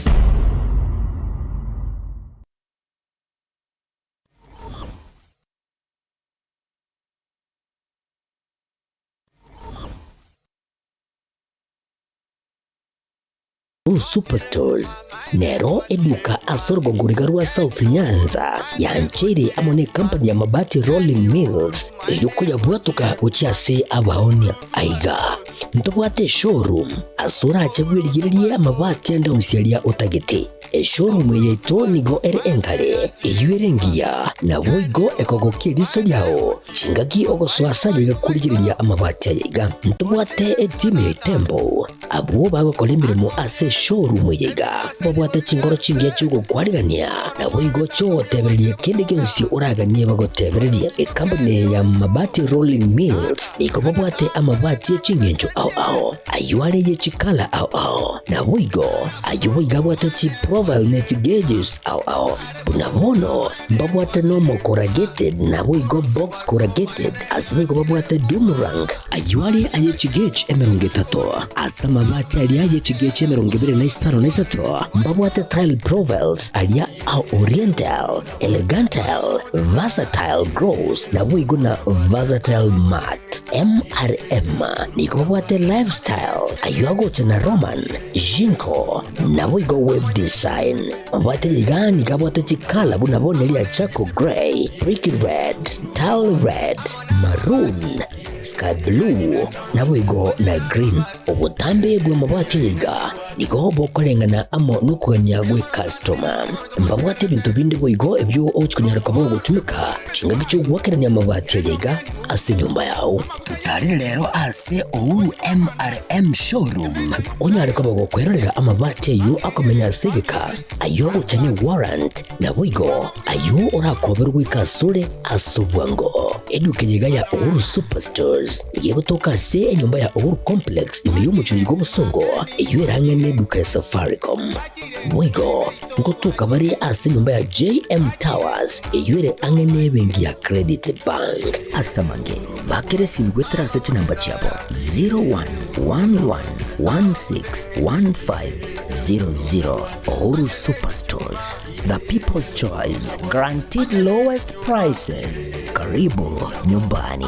Superstores nero eduka asorgo ngurigarua South Nyanza yanchere amone company ya mabati Rolling Mills yuko yabwatuka uchiase abaonia aiga ntobwate showroom asura achabwirigirie amabati anda usialia utagete showroom yeto nigo ere engale eyuerengia na boigo ekogokiriso yao chingaki ogoswasa yiga kurigiriria amabati aiga ntobwate team Tembo abo bagokolemiremo ase showroom yiga babwate chingoro chingia chugo kwarigania na boigo cho tebererie kende gensi uraganie bagotebererie company ya mabati Rolling Mills iko babwate amabati chingenjo au ayuare ye chikala au na boigo ayuiga bwate chi profile net gauges au unamono babwate normal corrugated na boigo box corrugated asibe babwate boomerang ayuare aye chigage emerongetato asama mabati aliaye chigage emerongebere na isaro na isato babwate tile profiles alia au oriental elegantal versatile gross na boigo na versatile mat MRM niko babwate lifestyle ayuago chana Roman Jinko na boigo web design babwate ligani kabwate chikala bunabone lia chako gray brick red tile red maroon sky blue na boigo na green obutambe bwe mabwate liga niko bokolengana amo nukuganya gwe customer mbabwate bintu bindi boigo ebyo ochikunyara kabo gutumika chinga gicho gwakeranya mabati liga ase nyumba yao tutari lero ase ouru MRM showroom onyare kabo gukwerera amabati yu akomenya segeka ayo uchanye warrant na boigo ayo urakoberwa ikasure asubwango edukenyega ya Ouru Superstores yegotoka se enyumba ya Ouru Complex imiyumucho yigo busongo eyuerangene duka ya Safaricom boigo ngotoka bari ase nyumba ya JM Towers eyuere angene bengi ya Credit Bank asamange bakere simgwetera seti namba chabo 0111161500 Ouru Superstores, the people's choice, guaranteed lowest prices. Karibu nyumbani.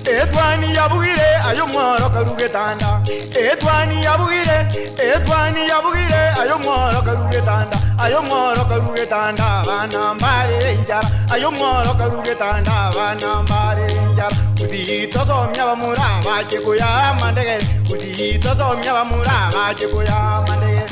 Etwani yabugire ayo mwaro karugetanda etwani yabugire ayo mwaro karugetanda bana mbale njara ayo mwaro karugetanda bana mbale njara uzito somya bamura baje kuya mandege uzito somya bamura baje kuya mandege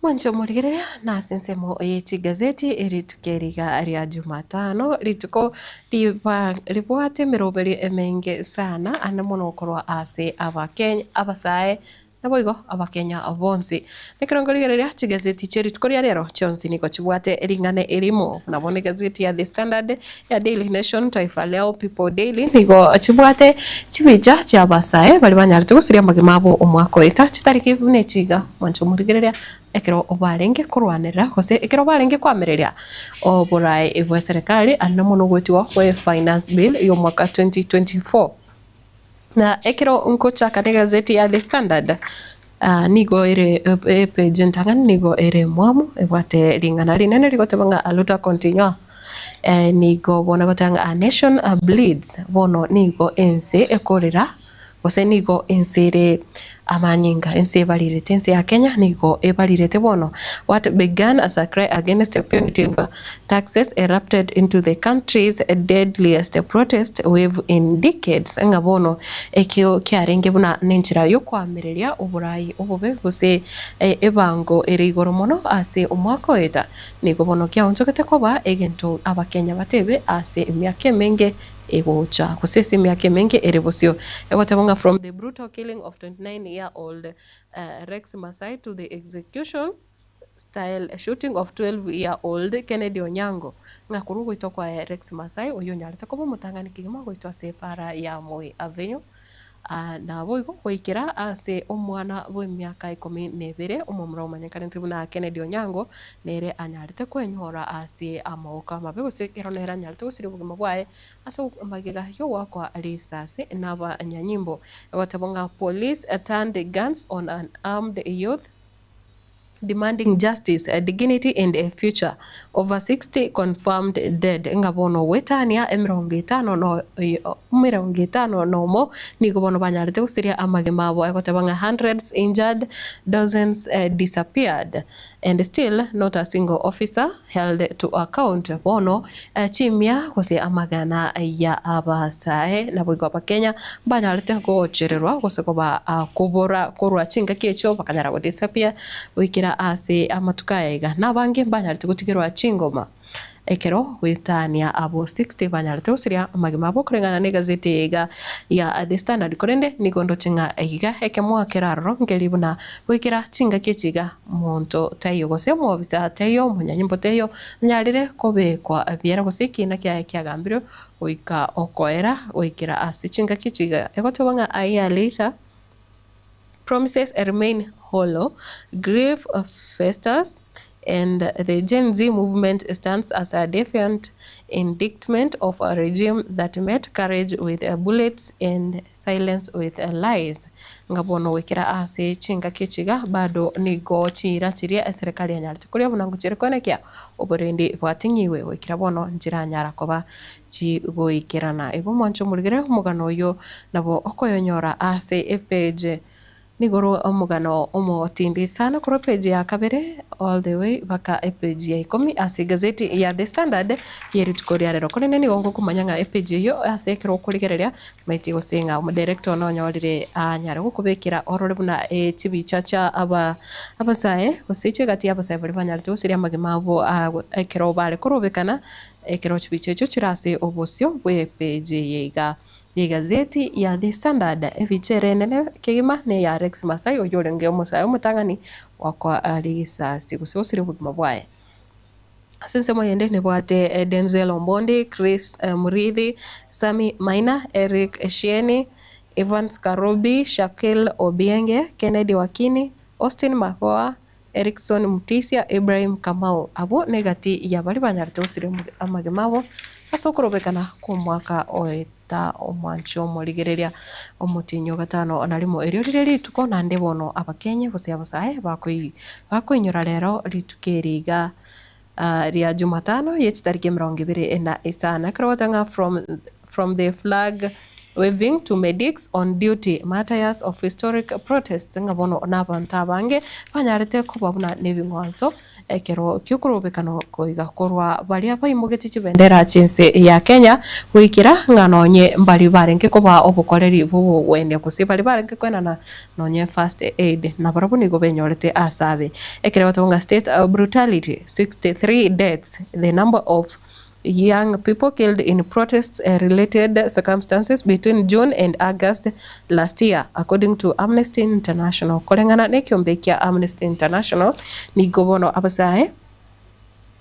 Mwancho murigereria na sensemo yeti gazeti iri tukeriga ria Jumatano rituko ribwate miroberi emenge sana ana muno korwa ase abakenya abasae naboigo abakenya bonse nikirongorigereria gazeti cheri tukoria rero chonsi niko chibwate ringane irimo nabone gazeti ya The Standard ya Daily Nation Taifa Leo People Daily niko chibwate chibicha cha abasae bali banyarite gusiria magimabo omwako eta chitariki ne chiga Mwancho murigereria ekero obarenge kurwanira kose ekero barenge kwamireria oburai ebwa serikali ana muno gwetiwa we finance bill yo mwaka 2024 na ekero nkocha kane gazeti ya The Standard nigo ere page ntangani nigo ere mwamu ebwate ringana rinene rigotebanga aluta continue nigo bona gotanga a nation bleeds bono nigo ense ekorera kose nigo ensere amanyinga ense valirete ense ya Kenya nigo evalirete bono what began as a cry against punitive taxes erupted into the country's deadliest protest wave in decades nga bono ekyo kyarenge buna nenchira yo kwamireria oburai obube gose ebango erigoro mono ase omwako eta nigo bono kya onchokete koba egento abakenya batebe ase emyaka menge egocha kusesi myake mengi erebosio egotebonga from the brutal killing of 29-year-old Rex Masai to the execution style shooting of 12-year-old Kennedy Onyango ngakuru gwitwa Rex Masai uyu nyarite kobo mutangani kigima gwitwa separa ya Moi Avenue na boigo kwikira ase omwana bw'emyaka 12 omumura omanyekana ntibuna Kennedy Onyango nere anyarite kwenyora ase amauka mabego sekero nera anyarite gusiri bugima bwae ase magiga yo wakwa risase naba nyanyimbo egotabonga police turned guns on an armed youth demanding justice, dignity and a future. Over 60 confirmed dead. Ngabono wetania emirongitano no nigo bono banyarite gusiria amagemabo egotabanga hundreds injured, dozens disappeared, and still not a single officer held to account. Bono chimia gose amagana ya abasae na bwigo abakenya banyarite gochererwa gose koba kubora korwa chinga kiecho bakanyara go disappear wikira ase amatukaya iga nabange banyarite gutigirwa chingoma ekero witania abo 60 banyarite gusiria amagimabo kurengana ne gazeti iga ya The Standard korende nigondo chinga iga ekemwa keraro ngelibuna wikira chinga kichiga monto tayo gose mu obisa tayo munyanyimbo tayo nyarire kobe kwa biera gose kina kya gambiro oika okoera wikira ase chinga kichiga egotobanga aya later promises remain hollow, grief festers, and the Gen Z movement stands as a defiant indictment of a regime that met courage with bullets and silence with lies. Ngabono wikira ase chinga kichiga bado nigo chira chiria serikali ya nyarite kuria bunangu chirikone kya oborendi bwatinyiwe wikira bono njira nyara koba chigoikirana ego Mwancho murigere umugano yo nabo okoyonyora ase page nigoro omugano omotindi sana kuri page ya kabere all the way baka page ya 10 ase gazeti ya The Standard yeri tukoria rero konene ni gongo kumanyanga page yo ase kero kurigereria maiti gosenga mu director no nyorire anyare gukubekira orore buna chibicha cha abasae gosiche gati abasae bari banyarite gusiria magimabo kero bare kurubekana kero chibicha cyo kirase obosio bwe page yega ye gazeti ya The Standard evicherenene kigima ne ya Rex Masai oyorenge omusayo mutangani wakwa alisa sigusosire bugima bwaye asense moyende ne bwate Denzel Ombondi, Chris Murithi, Sami Maina, Eric Eshieni, Evans Karobi, Shakil Obienge, Kennedy Wakini, Austin Mahoa, Erickson Mutisia, Ibrahim Kamau abo negati ya bali banyarite usire amagemabo asokorobekana ku mwaka oeta Omwancho murigereria omutinyo gatano onalimo erio riri tuko nande bono abakenye gose abasae bakoinyora rero ritukeriga ria Jumatano yechitariki 25 krotanga from the flag waving to medics on duty matters of historic protests ngabono nabantu abange banyarite ko babuna nebingwanzo ekero kiukurubikano kuiga kurwa baria baimugiti chibendera chinse ya Kenya wikira nganonye mbali barenge kuba obukoreri bubu wende kusi bali barenge kwena na nonye first aid na barabu nigo benyorete asabe ekero batonga state brutality 63 deaths, the number of young people killed in protests related circumstances between June and August last year, according to Amnesty International. Kolengana ne kiombe kia Amnesty International ni gobono abasae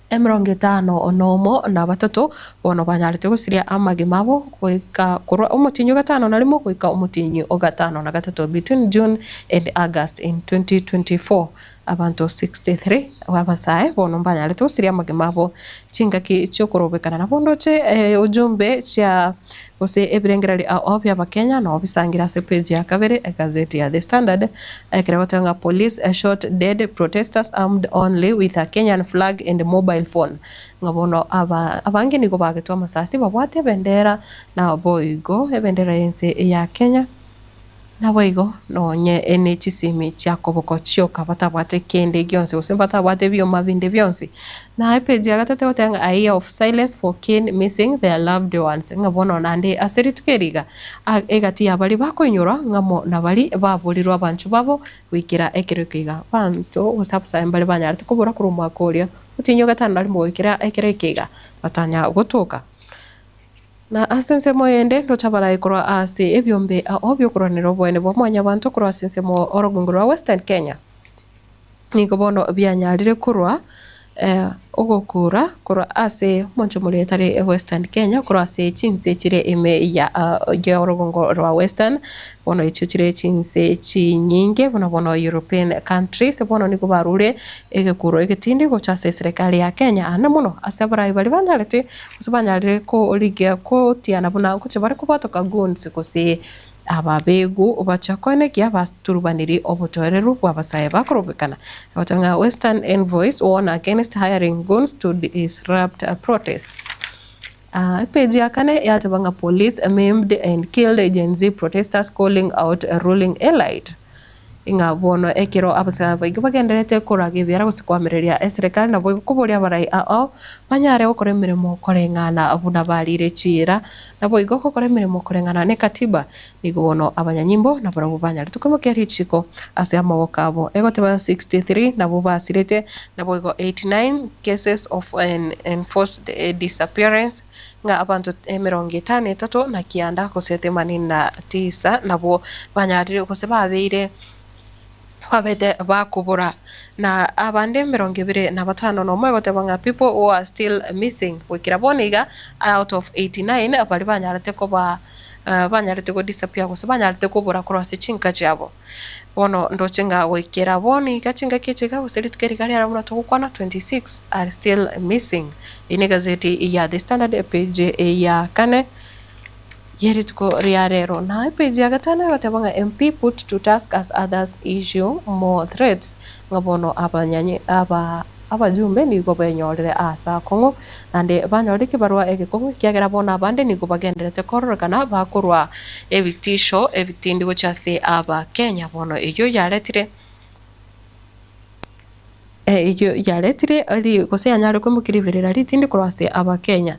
emirongo 5 onomo na batatu bono banyarite gusiria amagi mabo kuika kurwa umutinyu gatano na limo kuika umutinyu ogatano na gatatu between June and August in 2024. Abantu 63 wabasae bono banyarite gusiria amagi mabo chingaki cyokurobekana na bondoche ujumbe cha gose ebirengerari obya bakenya no bisangira se page ya kabere gazeti ya The Standard ekiragotanga police shot dead protesters armed only with a Kenyan flag and a mobile phone ngabono abange niko bagetwa masasi babwate bendera na boigo ebendera yense ya Kenya na boigo no nye enichisimi chakoboko chioka batabwate kende gyonse usembata bwate byo mabinde byonse na page ya gatatu otanga a year of silence for kin missing their loved ones ngabono nande aseri tukeriga egati abali bakoinyura ngamo nabali baburirwa abantu babo wikira ekirukiga bantu usapsa mbali banyarite kubura kurumwa koria utinyo gatano ali mwikira ekirekiga batanya gutuka na asense moyende ndo chabala ikorwa ase ebyombe obyo kuronero bwene bomwanya abantu kurwa asense mo orogungurwa Western Kenya niko bono byanyarire kurwa ogokura kurwa ase moncho muletare Western Kenya kurwa ase chinse chire eme ya orogungurwa Western bono ichuchire chinse chinyinge bono European countries bono niko barure egekuro egetindi gocha serikali ya Kenya ana muno asabara bali banyarite usubanyarire ko oligia ko tiana bona ko chebare ko batoka guns ko se ababegu bachakone kia basturubaniri obutoreru bwabasaye bakorobekana batanga Western envoys warn against hiring guns to disrupt protests. Page ya kane yatabanga police maimed and killed Gen Z protesters calling out a ruling elite. Inga bono ekiro abasa bagenderete kurage byara gusikwamereria serikali na boy kuboria barai banyare okore mirimo korengana abuna balire chira na boy goko kore mirimo korengana ne katiba nigobono abanyanyimbo na barabu banyare tukomoke richiko ase amawokabo egoteba 63 na boba asirete na boy go 89 cases of an enforced disappearance nga abantu 53 na kianda ko 79 na bo banyare ko seba beire babete bakubura na abande 25 no mwego tebanga people who are still missing wikira boniga out of 89 abali banyarate ko banyarate ko disappear ko banyarate ko bura cross chinka chabo bono ndochenga wikira boniga chinga kichika uselitukeri kali ara munato kwana 26 are still missing ini gazeti ya The Standard page ya kane yerituko riarero na page ya gatana gatabanga MP put to task as others issue more threats ngabono abanyanye abajumbe ni go benyorere asa kongo ande banyore kibarwa egekongo kyagera bona abande ni go bagenderete kororokana bakurwa ebitisho ebitindi go chase aba Kenya bono eyo yaletire ali gose anyare kumukiribirira litindi kurwase aba Kenya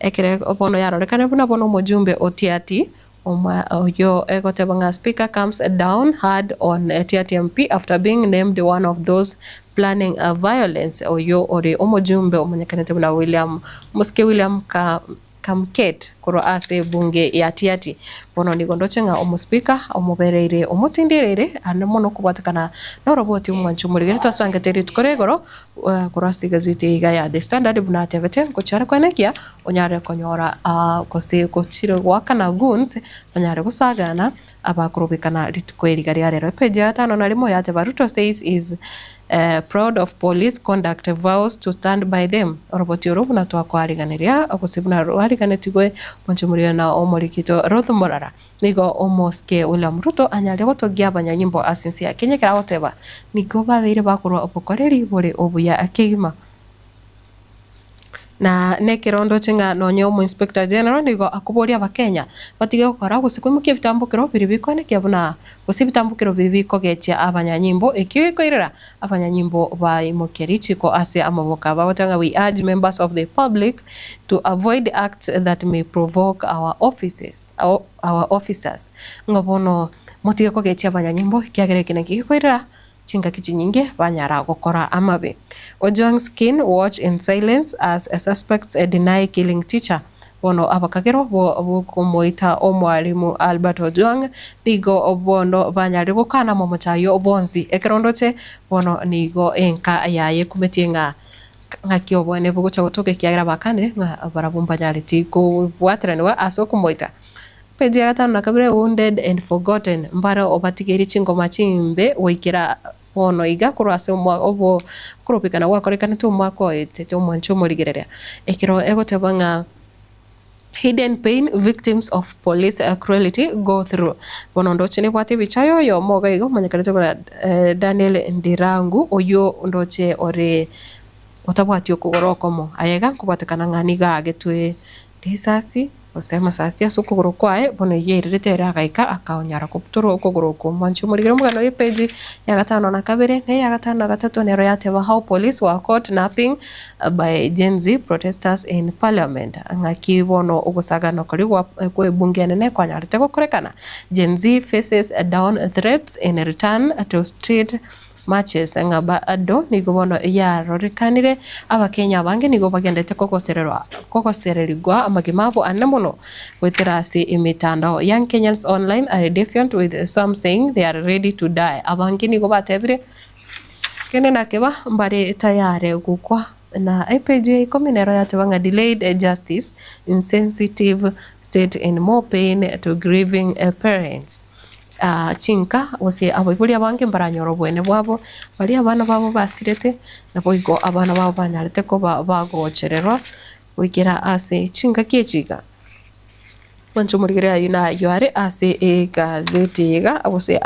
ekere bono yarorekane buna bono mujumbe otiati oyo egotebanga speaker comes down hard on Tiati MP after being named one of those planning a violence oyo ore omujumbe omunyekanete buna William Kamket kuro ase bunge ya Tiati bono nigondochenga omuspika omubereire omutindirire ane mono kubatakana no roboti umwanchu muri twasanga teri tukoregoro kurasi gazeti ya The Standard buna tevete kuchara kwanekia onyare konyora kose kuchiro wakana guns onyare kusagana abakurubikana litukweri rero page ya 5 na limo yate Ruto says is proud of police conduct, vows to stand by them. Roboti orobu na twakwariganiria agusibuna rwariganetigwe monchumuria na omorikito Ruth Morara nigo omoske William Ruto anyale gotogia abanyanyimbo asinsi ya Kenya kira oteba nigo babeire bakurwa obukoreri bore obuya akegima na ne kirondo chinga nonyo mu inspector general nigo akuboria abakenya batige gukora gusikwimukia bitambukiro biribiko ne kiabuna gusibitambukiro biribiko getia abanyanyimbo ekikoirera abanyanyimbo ba imokerichi ko ase amaboka babotanga. We urge members of the public to avoid acts that may provoke our officers ngobono motige ko getia abanyanyimbo kiagere kinaki kikoirera chinga kichinyinge banyara gukora amabe. Ojwang Skin watch in silence as suspects deny killing teacher. Bono abakagero bo kumoita omwalimu Albert Ojwang digo obono banyari gukana mu muchayo obonzi ekerondoche bono nigo enka yaye kumetinga ngakyo bone bugucha gotoke kiagira bakane nga barabumba nyari tiko bwatraniwa aso kumoita. Peji ya gatano nakabire wounded and forgotten mbara obatigeri chingoma chimbe wikira wono iga kurase obo kuropikana wakorekana tu mwako ete tu mwancho morigerera ekiro egotebanga hidden pain victims of police cruelty go through bonondo chine bwate bichayo yo moga igo manyakarete kwa Daniel Ndirangu oyo ndoche ore otabwatyo kugorokomo ayega kubatekana ngani gagetwe tisasi osema sasi asukuguru kwae bono yerete ragaika akaonyara kupturo okuguru mwancho murigero mugano yepeji ya gatano na kabere ne ya gatano na gatatu nero yateba how police were caught napping by Gen Z protesters in parliament ngaki bono ogusagano kali kwe bunge nene kwanyarite gukorekana. Gen Z faces down threats in return to street matches ngaba ado nigo bono ya rorikanire abakenya bange nigo bagendete kokosererwa amagimabo anemono weterasi imitandao. Young Kenyans online are defiant with some saying they are ready to die. Abangi nigo batebire kene nakeba mbare tayare gukwa na IPJ kominero yatebanga delayed justice insensitive state in more pain to grieving parents. Chinka ose abibuli abange mbaranyoro bwene bwabo bali abana babo basirete naboigo abana babo banyarete ko bagochererwa wikira ase chinka kiechiga wancho murigera yuna yare ase gazeti ga ose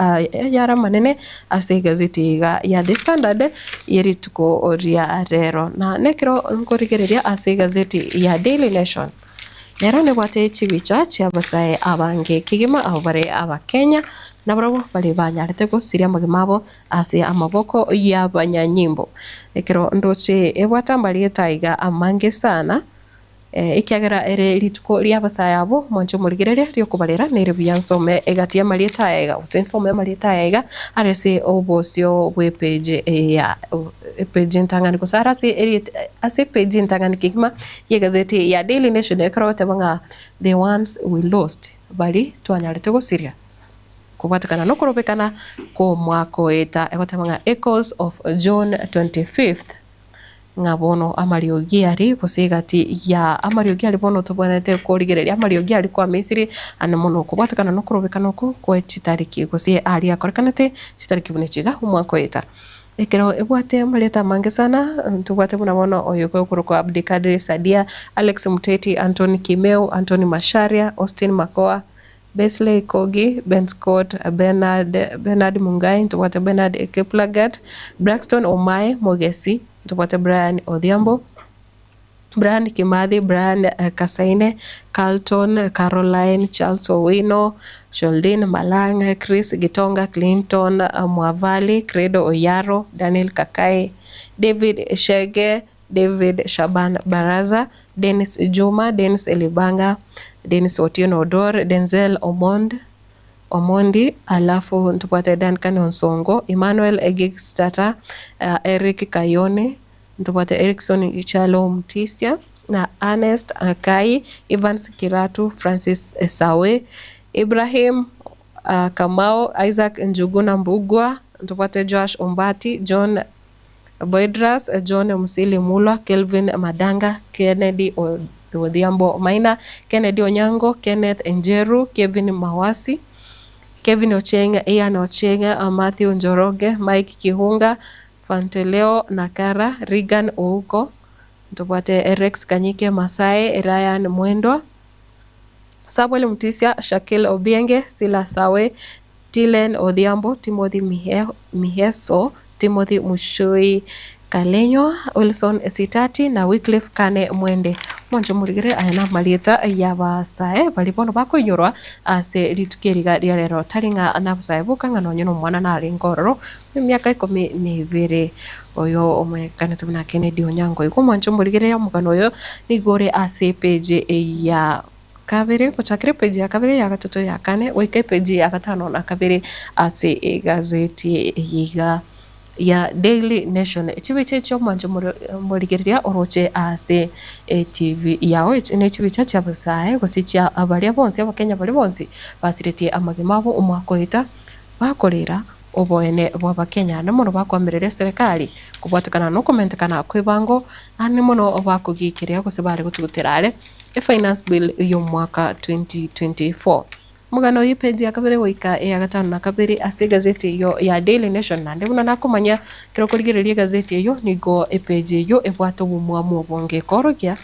yara manene ase gazeti ga ya The Standard yerituko oria rero na nekro nkorigereria ase gazeti ya Daily Nation. Nero ne bwate chibicha chiabasae abange kigima abare abakenya nabrabo bali banyarete ko siria magimabo ase amaboko y'abanyanyimbo ekero ndoche ebwata mbali taiga amange sana ikiagera ere lituko liabasae abo mwancho murigerere ryo kubalera nere byansome egatia malieta ega usensome malieta ega arese obosyo bwe page ya page ntangani kusara ase page ntangani kigima ye gazeti ya Daily Nation ekaro tabanga the ones we lost bali twanyarete go siria kubatakana no kuropekana ko mwako eta ekotamanga echoes of June 25th ngabono amariogiari kusigati ya amariogiari bono tobonete ko rigereria amariogiari kwa Misiri anamono kubatakana no kuropekana ko chitariki kusie ali akorekanate chitariki bunechiga umwako eta ekero ebwate maleta mange sana tubwate buna bono oyoko kuruko Abdikadir Sadia, Alex Muteti, Anthony Kimeu, Anthony Masharia, Austin Makoa, Besley Kogi, Ben Scott, Bernard Mungai, tubwate Bernard Keplagat, Braxton Omae Mogesi, tubwate Brian Odhiambo, Brian Kimathi, Brian Kasaine, Carlton, Caroline, Charles Owino, Sholdin Malang, Chris Gitonga, Clinton Mwavali, Credo Oyaro, Daniel Kakai, David Shege, David Shaban Baraza, Dennis Juma, Dennis Elibanga, Dennis Otieno Odor, Denzel Omondi, alafu tupate Duncan Onsongo, Emmanuel Egigstata, Eric Kayone, tupate Erikson Ichalo Mtisia na Ernest Akai, Evans Kiratu, Francis Sawe, Ibrahim Kamau, Isaac Njuguna Mbugwa, tupate Josh Ombati, John Boydras, John Msili Mulwa, Kelvin Madanga, Kennedy Odhiambo Maina, Kennedy Onyango, Kenneth Enjeru, Kevin Mawasi, Kevin Ochenga, Ian Ochenga, Matthew Njoroge, Mike Kihunga, Fanteleo Nakara, Regan Ouko, tupate Rex Kanyike Masai, Ryan Mwendwa, Samuel Mtisia, Shakil Obienge, Sila Sawe, Tilen Odhiambo, Timothy Miheso, Timothy Mushui Kalenyo, Wilson Sitati na Wycliffe Kane Mwende. Mwancho murigire ayana malieta yabasae balibono bakoinyorwa ase litukeriga ria rero taringa anabusae bukanga no nyono mwana na ringororo myaka 12 oyo omwekana tubuna Kennedy Onyango iko mwancho murigire ya mugano oyo nigore ase page ya kabere pochakire page ya kabere ya gatatu ya kane wike page ya gatano na kabere ase gazeti yiga ya Daily Nation chibiche cyo manje murigeria oroche ase TV yawo ne chibiche cyabusaye gusicha abaria bonse abakenya bari bonse basiretiye amagimabo umwakoita bakorera oboene bw'abakenya namuno bakwamerere serikali kubwatikana no komentekana kwibango ani muno bakugikiria gusibare gutuguterare finance bill yo mwaka 2024 mugano yipeji akabere wika ya gatano na kabere ase gazeti yo ya Daily Nation nande buna nakumanya kiro kurigereria gazeti yo nigo epeji yo ebwato bumwamu bonge korokia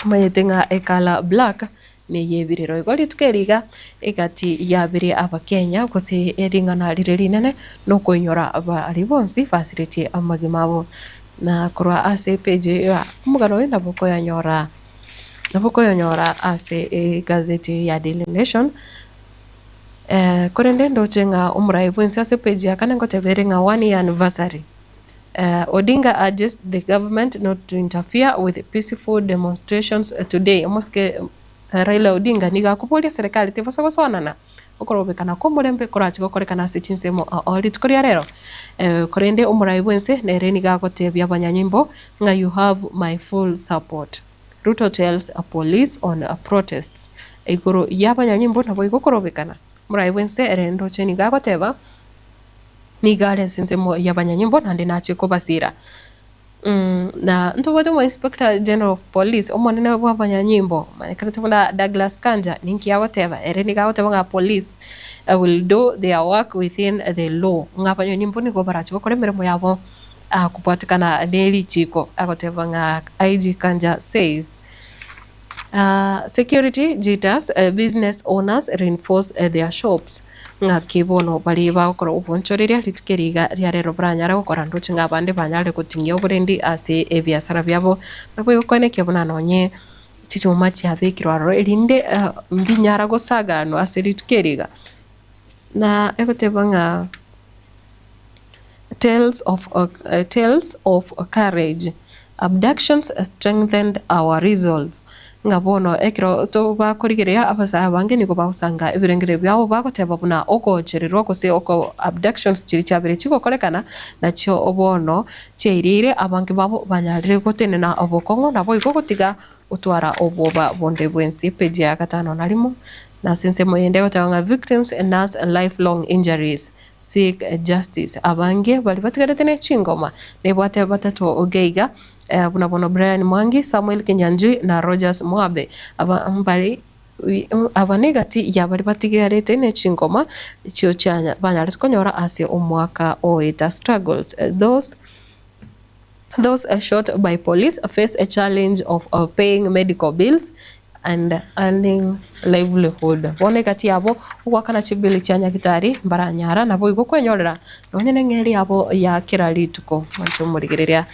mayetenga ekala black ne yebiriro igoli tukeriga egati yabiri abakenya kose eringana rireri nene no koinyora abari bonsi facility amagimabo na kurwa ase peji ya mugano ina boko yanyora Nabuko yonyora ase gazeti ya Daily Nation. Korende ndochenga umurai bwensi ase page ya kanengo teberinga 1 year anniversary. Odinga urges the government not to interfere with peaceful demonstrations today. Moske Raila Odinga niga kupolia serikali tebasa gosonana. Okorobekana ko murembe korachi gokorekana sichinsemo oli tukoria rero. Korende umurai bwensi nereni ga gotebya abanyanyimbo nga you have my full support. Ruto tells police on protests. Igoro yabanyanyimbo nabo igokorobekana. Murai wense erendo cheni gagoteba. Nigare sinsemo yabanyanyimbo nande nachi kobasira. Na ntobodo mo Inspector General of Police omonene wabanyanyimbo. Manekatebona Douglas Kanja ninki yagoteba ereni gagoteba nga police will do their work within the law. Ngabanyanyimbo ni gobarachi gokoremere mo yabo kupatikana daily chiko agoteba nga IG Kanja says security jitters business owners reinforce their shops nga kibono bali bakora ubonchoreria litukeriga ria rero branyara gukora nduchi nga bande banyare gutingia oburendi ase ebiasara byabo nabo yokone kebona nonye tichuma cyabekirwa ro elinde mbinyara gosagano ase litukeriga na egoteba nga tales of courage. Abductions strengthened our resolve. Ngabono ekiro to bakorigerea abasa bange niko bausanga ibirengere byabo bagoteba buna ogochererwa kose oko abductions chiri cyabere chiko korekana nacho obono cheirire abange babo banyarire gotenena obokongo nabo igogotiga utwara oboba bonde bwensi page ya gatano narimo na sense moyende gotanga victims and lifelong injuries seek justice abange bali batigaretene chingoma nebwate batatu ogeiga bunabono Brian Mwangi, Samuel Kinyanjui na Rogers Mwabe abambali abanegati yabali batigaretene chingoma cyo cyanya banyare tukonyora ase omwaka oita struggles those shot by police face a challenge of paying medical bills and earning livelihood. Bone kati yabo gwakana chibili cyanya gitari baranyara nabo igo kwenyorera nonyene ngeri yabo ya kirali tuko mancho murigereria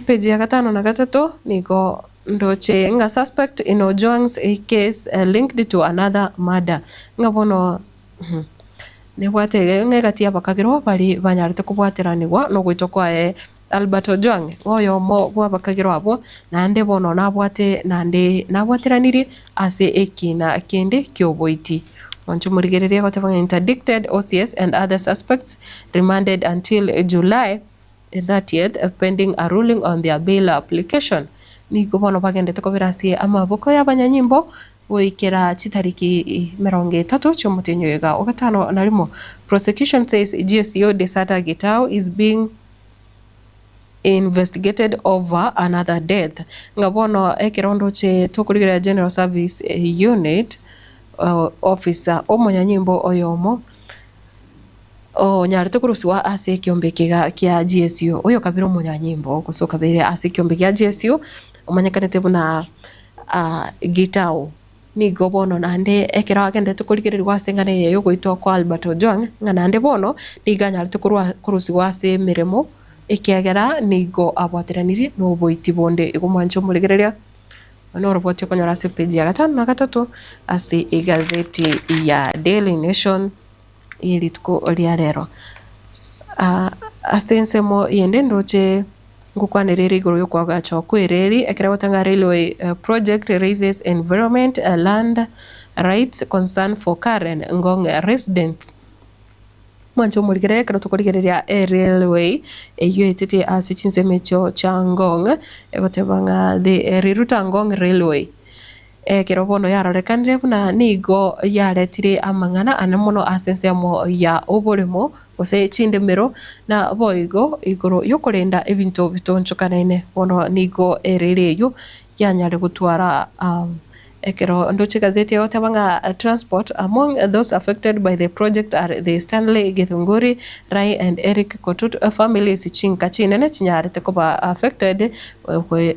page ya gatano na gatatu niko ndoche nga suspect in Ojwang's case linked to another murder ngabono nebwate ngegati yabakagirwa bali banyarite kubwateranirwa no gwitokwa Albert Ojwang oyo mo bwabakagirwa abo nande bono nabwate nande nabwateraniri ase ekina kende kyoboiti wanchu murigereria gotebanga interdicted OCS and other suspects remanded until July 30th pending a ruling on their bail application. Niko bono bagende tokobirasi amaboko y'abanyanyimbo wikera chitariki 30 cy'umutenyo yega ogatano narimo. Prosecution says GSO Desata Gitau is being investigated over another death. Ngabono ekirondo che tokuligira General Service Unit officer omonyanyimbo oyomo nyarite kurusiwa ase kiombe kia GSU oyo kabiro munyanyimbo kusoka bere ase kiombe kia GSU omanyakanete buna Gitau ni gobono nande ekera agende tukulikirirwa sengane yeyo goitwa kwa Albert Ojwang nganande bono ni ganyarite kurusiwa ase miremo ikiagera nigo abwatiraniri no boiti bonde igumwancho muligereria no roboti kwenye rasi page ya 5 na 3 ase igazeti ya Daily Nation ili tuko ria rero asensemo yende ndoche ngukwaniriri iguru yo kwagacho kwireri ekera watanga railway project raises environment land rights concern for Karen Ngong residents mwancho muligere kana tukurigereria railway eyuetete asichinsemecho cha Ngong egotebanga the Riruta Ngong railway kirobono yarorekanire buna nigo yaretire amang'ana anamono asensemo ya oboremo gose chindemero na boigo igoro yokorenda ebinto bitonchokanaine bono nigo erereyo yanyare gutwara ekero ndoche gazeti yote banga transport among those affected by the project are the Stanley Githunguri, Rai and Eric Kotut families chinka chinene chinyarete koba affected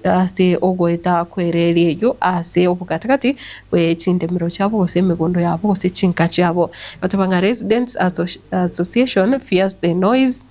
ase ogoeta kwereri yo ase obukatakati we chindemiro chabo gose megondo yabo gose chinka chabo batubanga residents association fears the noise,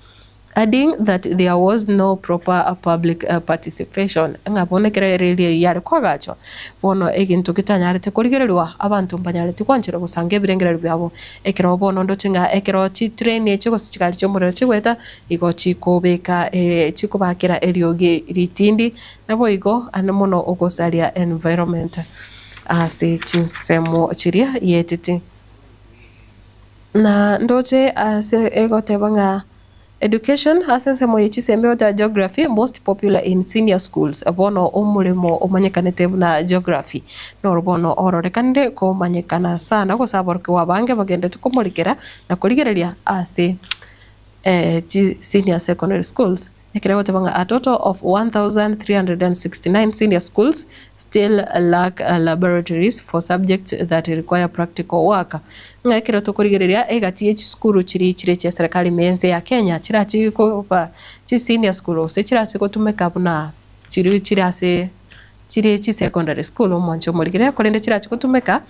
adding that there was no proper public participation ngabone kereri yari kwagacho bono egintu kitanyarete kurigererwa abantu mbanyarete kwanchira gusange birengerero byabo ekero bono ndochinga ekero chi train echigo sikali cyo murero chigweta igo chikobeka chikobakira erioge ritindi nabo igo anamono ogosalia environment ase chinsemo chiria yetiti na ndoche ase ego tebanga education asensemo yechisembe ota geography most popular in senior schools abono omulimo omanyekanete na geography no bono ororekanire ko manyekana sana ko saborke wabange bagende tukomulikera na kurigereria ase senior secondary schools ekira banga a total of 1369 senior schools still lack laboratories for subjects that require practical work ngakira tukurigereria egati y'ekisukuru kiri cha serikali mense ya Kenya kirati ko pa chi senior school ose kirati ko tumeka buna kiri ase kiri chi secondary school omoncho murigere korende kirati ko tumeka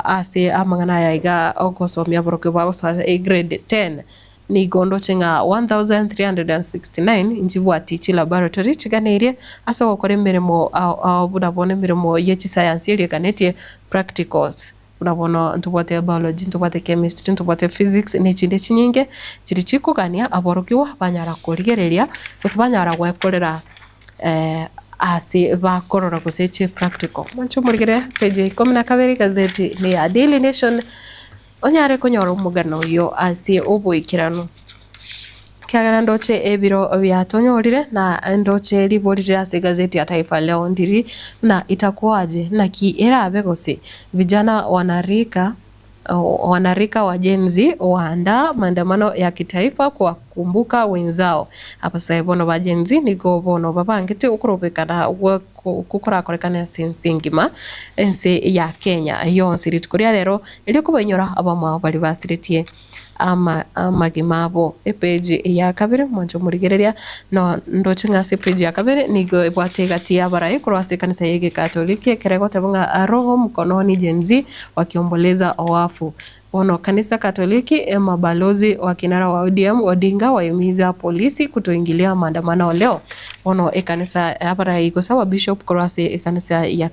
ase amangana ya iga ogosomya boroke bagoso a grade 10 ni gondo chenga 1369 njibwati chi laboratory chiganerie asa gukora imirimo budabone imirimo y'eki science iri kanetie practicals unabona ntubate biology ntubate chemistry ntubate physics n'ikindi kinyinge kiri chikugania aborokiwa banyara kurigereria bose banyara gwekorera ase bakorora guseche practical mancho murigere page 12 gazeti ni ya Daily Nation onyare kunyora umugano yo ase oboikirano kiagana ndoche ebiro byatonyorire na ndoche riborire ase gazeti ya Taifa Leo ndiri na itakuwaje na ki erabe gose vijana wanarika wa Gen Z waanda maandamano ya kitaifa kwa kumbuka wenzao hapa sasa bono ba Gen Z nigo bono babangite ukurobekana kukora korekana sensingima ense ya Kenya yonse ritkuria rero ili kubenyora abama bali basiritie amagimabo page ya kabiri mwanjo murigereria no ndochinga se page ya kabiri nigo bwategati abarai kurwase kanisa yege Katoliki keregote bunga roho mkononi Gen Z wakiomboleza owafu Ono kanisa Katoliki mabalozi wa kinara wa ODM Odinga wahimiza polisi kutoingilia maandamano leo. Ono kanisa hapara iko sawa Bishop Kurasi kanisa ya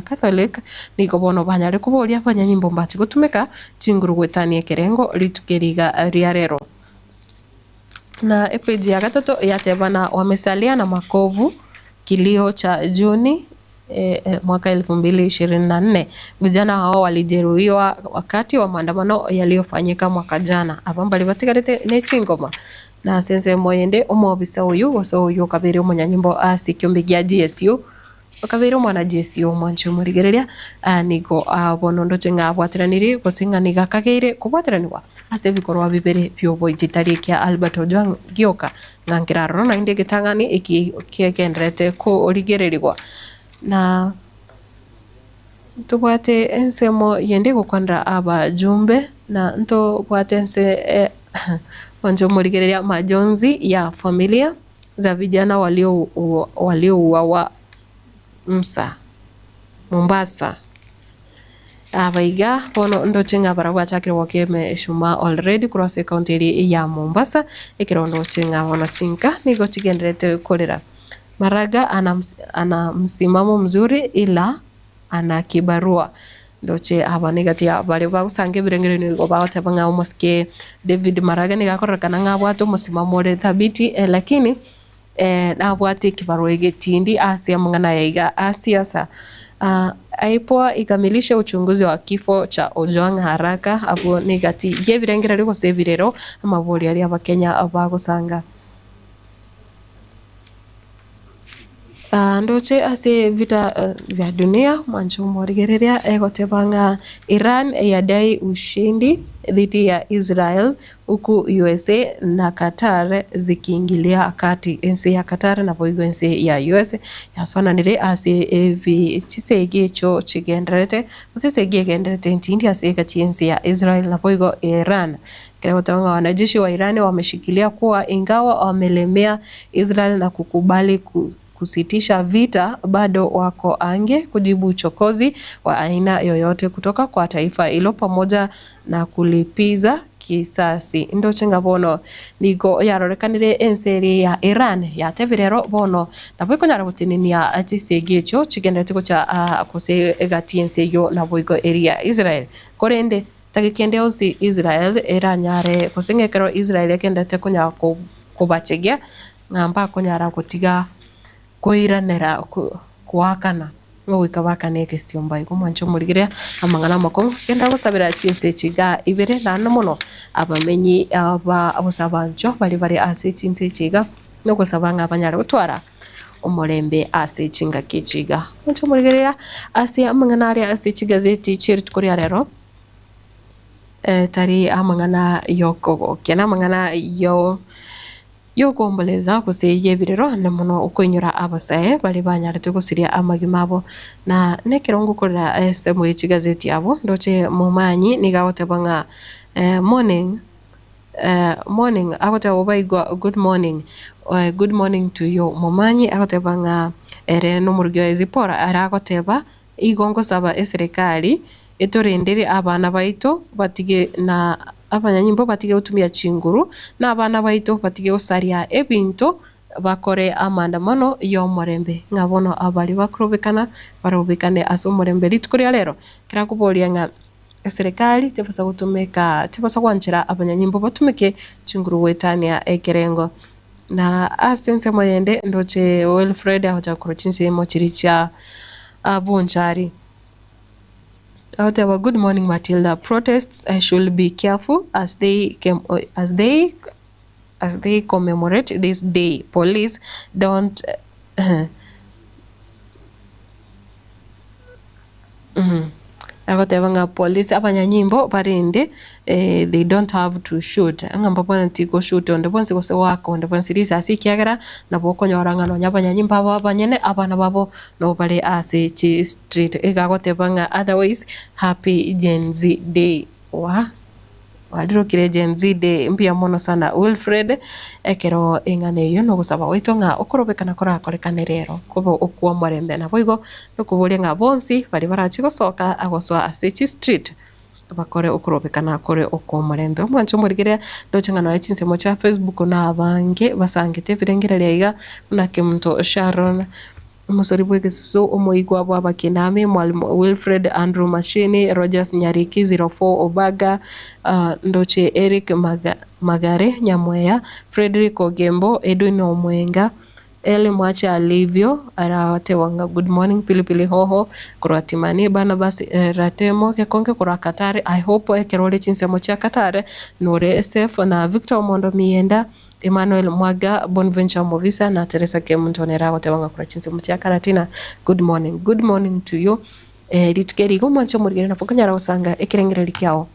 Catholic niko bono banyare kubolia banyanyimbo mbati gutumeka chingurugwetani ekerengo litukeriga riarero. Na epeji ya gatatu yatebana wamesalia na makovu kilio cha Juni mwaka 2024. Vijana hao walijeruhiwa wakati wa maandamano yaliyofanyika mwaka jana. Abambali batigarete nechingoma na sense moyende omobisa uyu goso uyu kabiri umunyanyimbo asikyombigia GSU bakabiri umwana GSU mwancho murigereria nigo bonondo cenga abwatiraniri gosinganiga kageire kubwatiraniwa ase bikorwa bibere byobo ititarikia Albert Ojwang Gioka ngangiraro na inde gitangani iki kiegendrete ko origererirwa na tubwate ensemo yende gukwandra abajumbe na nto bwate ense wanjo murigereria majonzi ya familia za vijana waliouawa Mombasa. abaiga bono ndochenga barabwa chakire wokeme shuma already kurase county ya Mombasa ikiro ndochenga bono chinka nigo chigenderete kolera. Maraga ana msimamo mzuri ila ana kibarua ndoche abanigatia bali bagusange birengere nigo bagotabanga omoske David Maraga nigakorana ngabwato musimamo re thabiti lakini nabwate kibarua getindi asia mungana yaiga asiasa aipoa ikamilisha uchunguzi wa kifo cha Ojwang haraka hapo nigati yebirengera riko sevirero amabori ari abakenya abagusanga ndoche ase vita vya dunia mancho morigereria egotebanga Iran yadai ushindi dhidi ya Israel huku USA na Qatar zikiingilia kati. Ensi ya Qatar na boigo ensi ya US yasona nire ase chisege cho chigenderete usisege genderete ntindi ase kati ensi ya Israel na boigo Iran. Kwa tawanga wanajeshi wa Iran wameshikilia kuwa ingawa wamelemea Israel na kukubali kusitisha vita bado wako ange kujibu uchokozi wa aina yoyote kutoka kwa taifa hilo pamoja na kulipiza kisasi. Ndo chenga bono nigo yarorekanire enseri ya Iran ya tevirero bono na bwiko nyara gutininia atisegyecho chigendete cha akose egati enseyo na bwiko area Israel korende tagikende osi Israel era nyare kosengekero Israel yakendete kunya kubachegia ngamba kunyara kutiga koiranera kuakana ngwika bakane kesiyomba iko mancho murigiria amangana makon kenda gusabira chinse chiga ibere nana muno abamenyi abasabancho bari ase chinse chiga no gusabanga abanyara gutwara omorembe ase chinga kichiga mancho murigiria ase amangana ari ase chigazeti chiri tukoria rero tari amangana yoko kena amangana yo gomboleza kuseye birero na muno ukoinyura abasaye bali banyarete gusiria amagimabo na nekirongo kora semo y'ikigazeti yabo ndoche mumanyi nigawotebanga morning agoteba obaigwa good morning to you mumanyi agotebanga ere no murugyo ezipora aragoteba igongo saba eserikali etorendere abana baito batige na abanyanyimbo batige utumia chinguru na abana baito batige usaria ebinto bakore amandamano yo morembe ngabono abali bakrobekana barobekane aso morembe litkuria lero kira kubolia nga serikali tebasa gutumeka tebasa kwanchira abanyanyimbo batumike chinguru wetania ekerengo na asense moyende ndoche Wilfred ahoja kurochinse mochiricha abunchari. Good morning, Matilda. Protests should be careful as they commemorate this day. Police don't agotebanga police abanyanyimbo barinde they don't have to shoot angamba bonti go shoot on the bonsi go se wako on the bonsi risa sikiagara na boko nyorangano nyabanyanyimbo abanyene abana babo no bale ase chi street egagotebanga otherwise happy Gen Z day wadiro kire Gen Z day mpia mono sana Wilfred ekero engane yo no gusaba wito nga okorobekana kora korekane rero kubo okuwa morembe na boigo no kubulia nga bonsi bali barachi gosoka agoswa ase street bakore okorobekana kore okuwa morembe omwancho murigire ndocengano yachinsemo cha Facebook na abange basangite birengera lyaga unake muntu Sharon Musori bwegesusu omoigwa bwa bakiname mwalimu Wilfred Andrew Mashini Rogers Nyariki 04 Obaga ndoche Eric Magare Nyamweya Frederick Ogembo Edwin Omwenga Eli Mwacha Alivio arawatewanga good morning Pilipili Hoho Kuratimani Barnabas Ratemo Kekonge Kura Katare I hope ekerole chinsemo cha Katare Nore SF na Victor Mondo Mienda Emmanuel Mwaga Bonventure Movisa na Teresa Kemuntonera watewanga kura chinsi mutia karatina good morning to you litukeri gomancho murigere na pokanyara usanga ekirengere likyao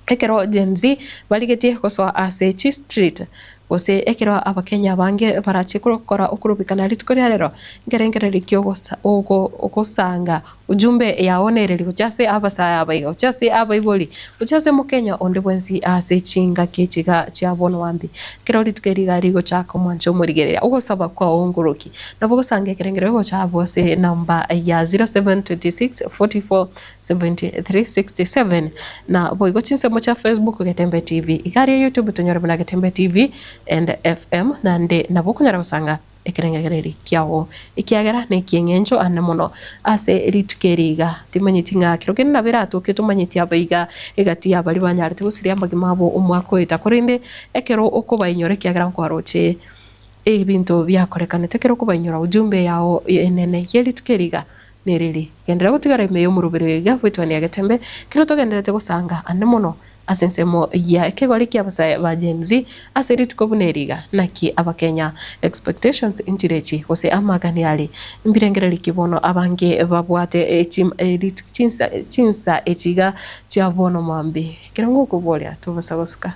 ekero Gen Z baligeti koswa ase chi street gose ekero abakenya bange barachikura kora okurubikana ritukori rero ngerengere kyo ogosanga ujumbe yaonereri kuchase abasaya abaigo chase abaiboli kuchase mukenya onde bwensi ase chinga kechiga cha bono wambi kero ritukeri garigo chako mwancho murigerera ugosaba kwa ongoroki nabo gosanga kerengere go cha bose namba ya 0726 44 73 67 na boigo chinse mocha Facebook Getembe TV igari YouTube tunyora bana Getembe TV and FM nande nabo kunyara gusanga ekerengereri kiao ikiagera ne kiengencho anamono ase ritukeriga timanyitinga kirogene na berato ketumanyitia baiga egati abali banyarite gusiria magimabo umwako itakorinde ekero okubayinyore kiagera kwaroche ebintu byakorekana tekero kubayinyora ujumbe yao enene yeritukeriga neriri gendera gutigara imeyo mu rubero yiga witwani ya Getembe kiro togenderete gusanga anamono asensemo ya kegori kya basa bagenzi aseri tukobuneriga naki abakenya expectations injirechi hose amagani ali mbirengere kibono abange babwate chinsa echiga cha bono mambi kirango kubolya tubasabasika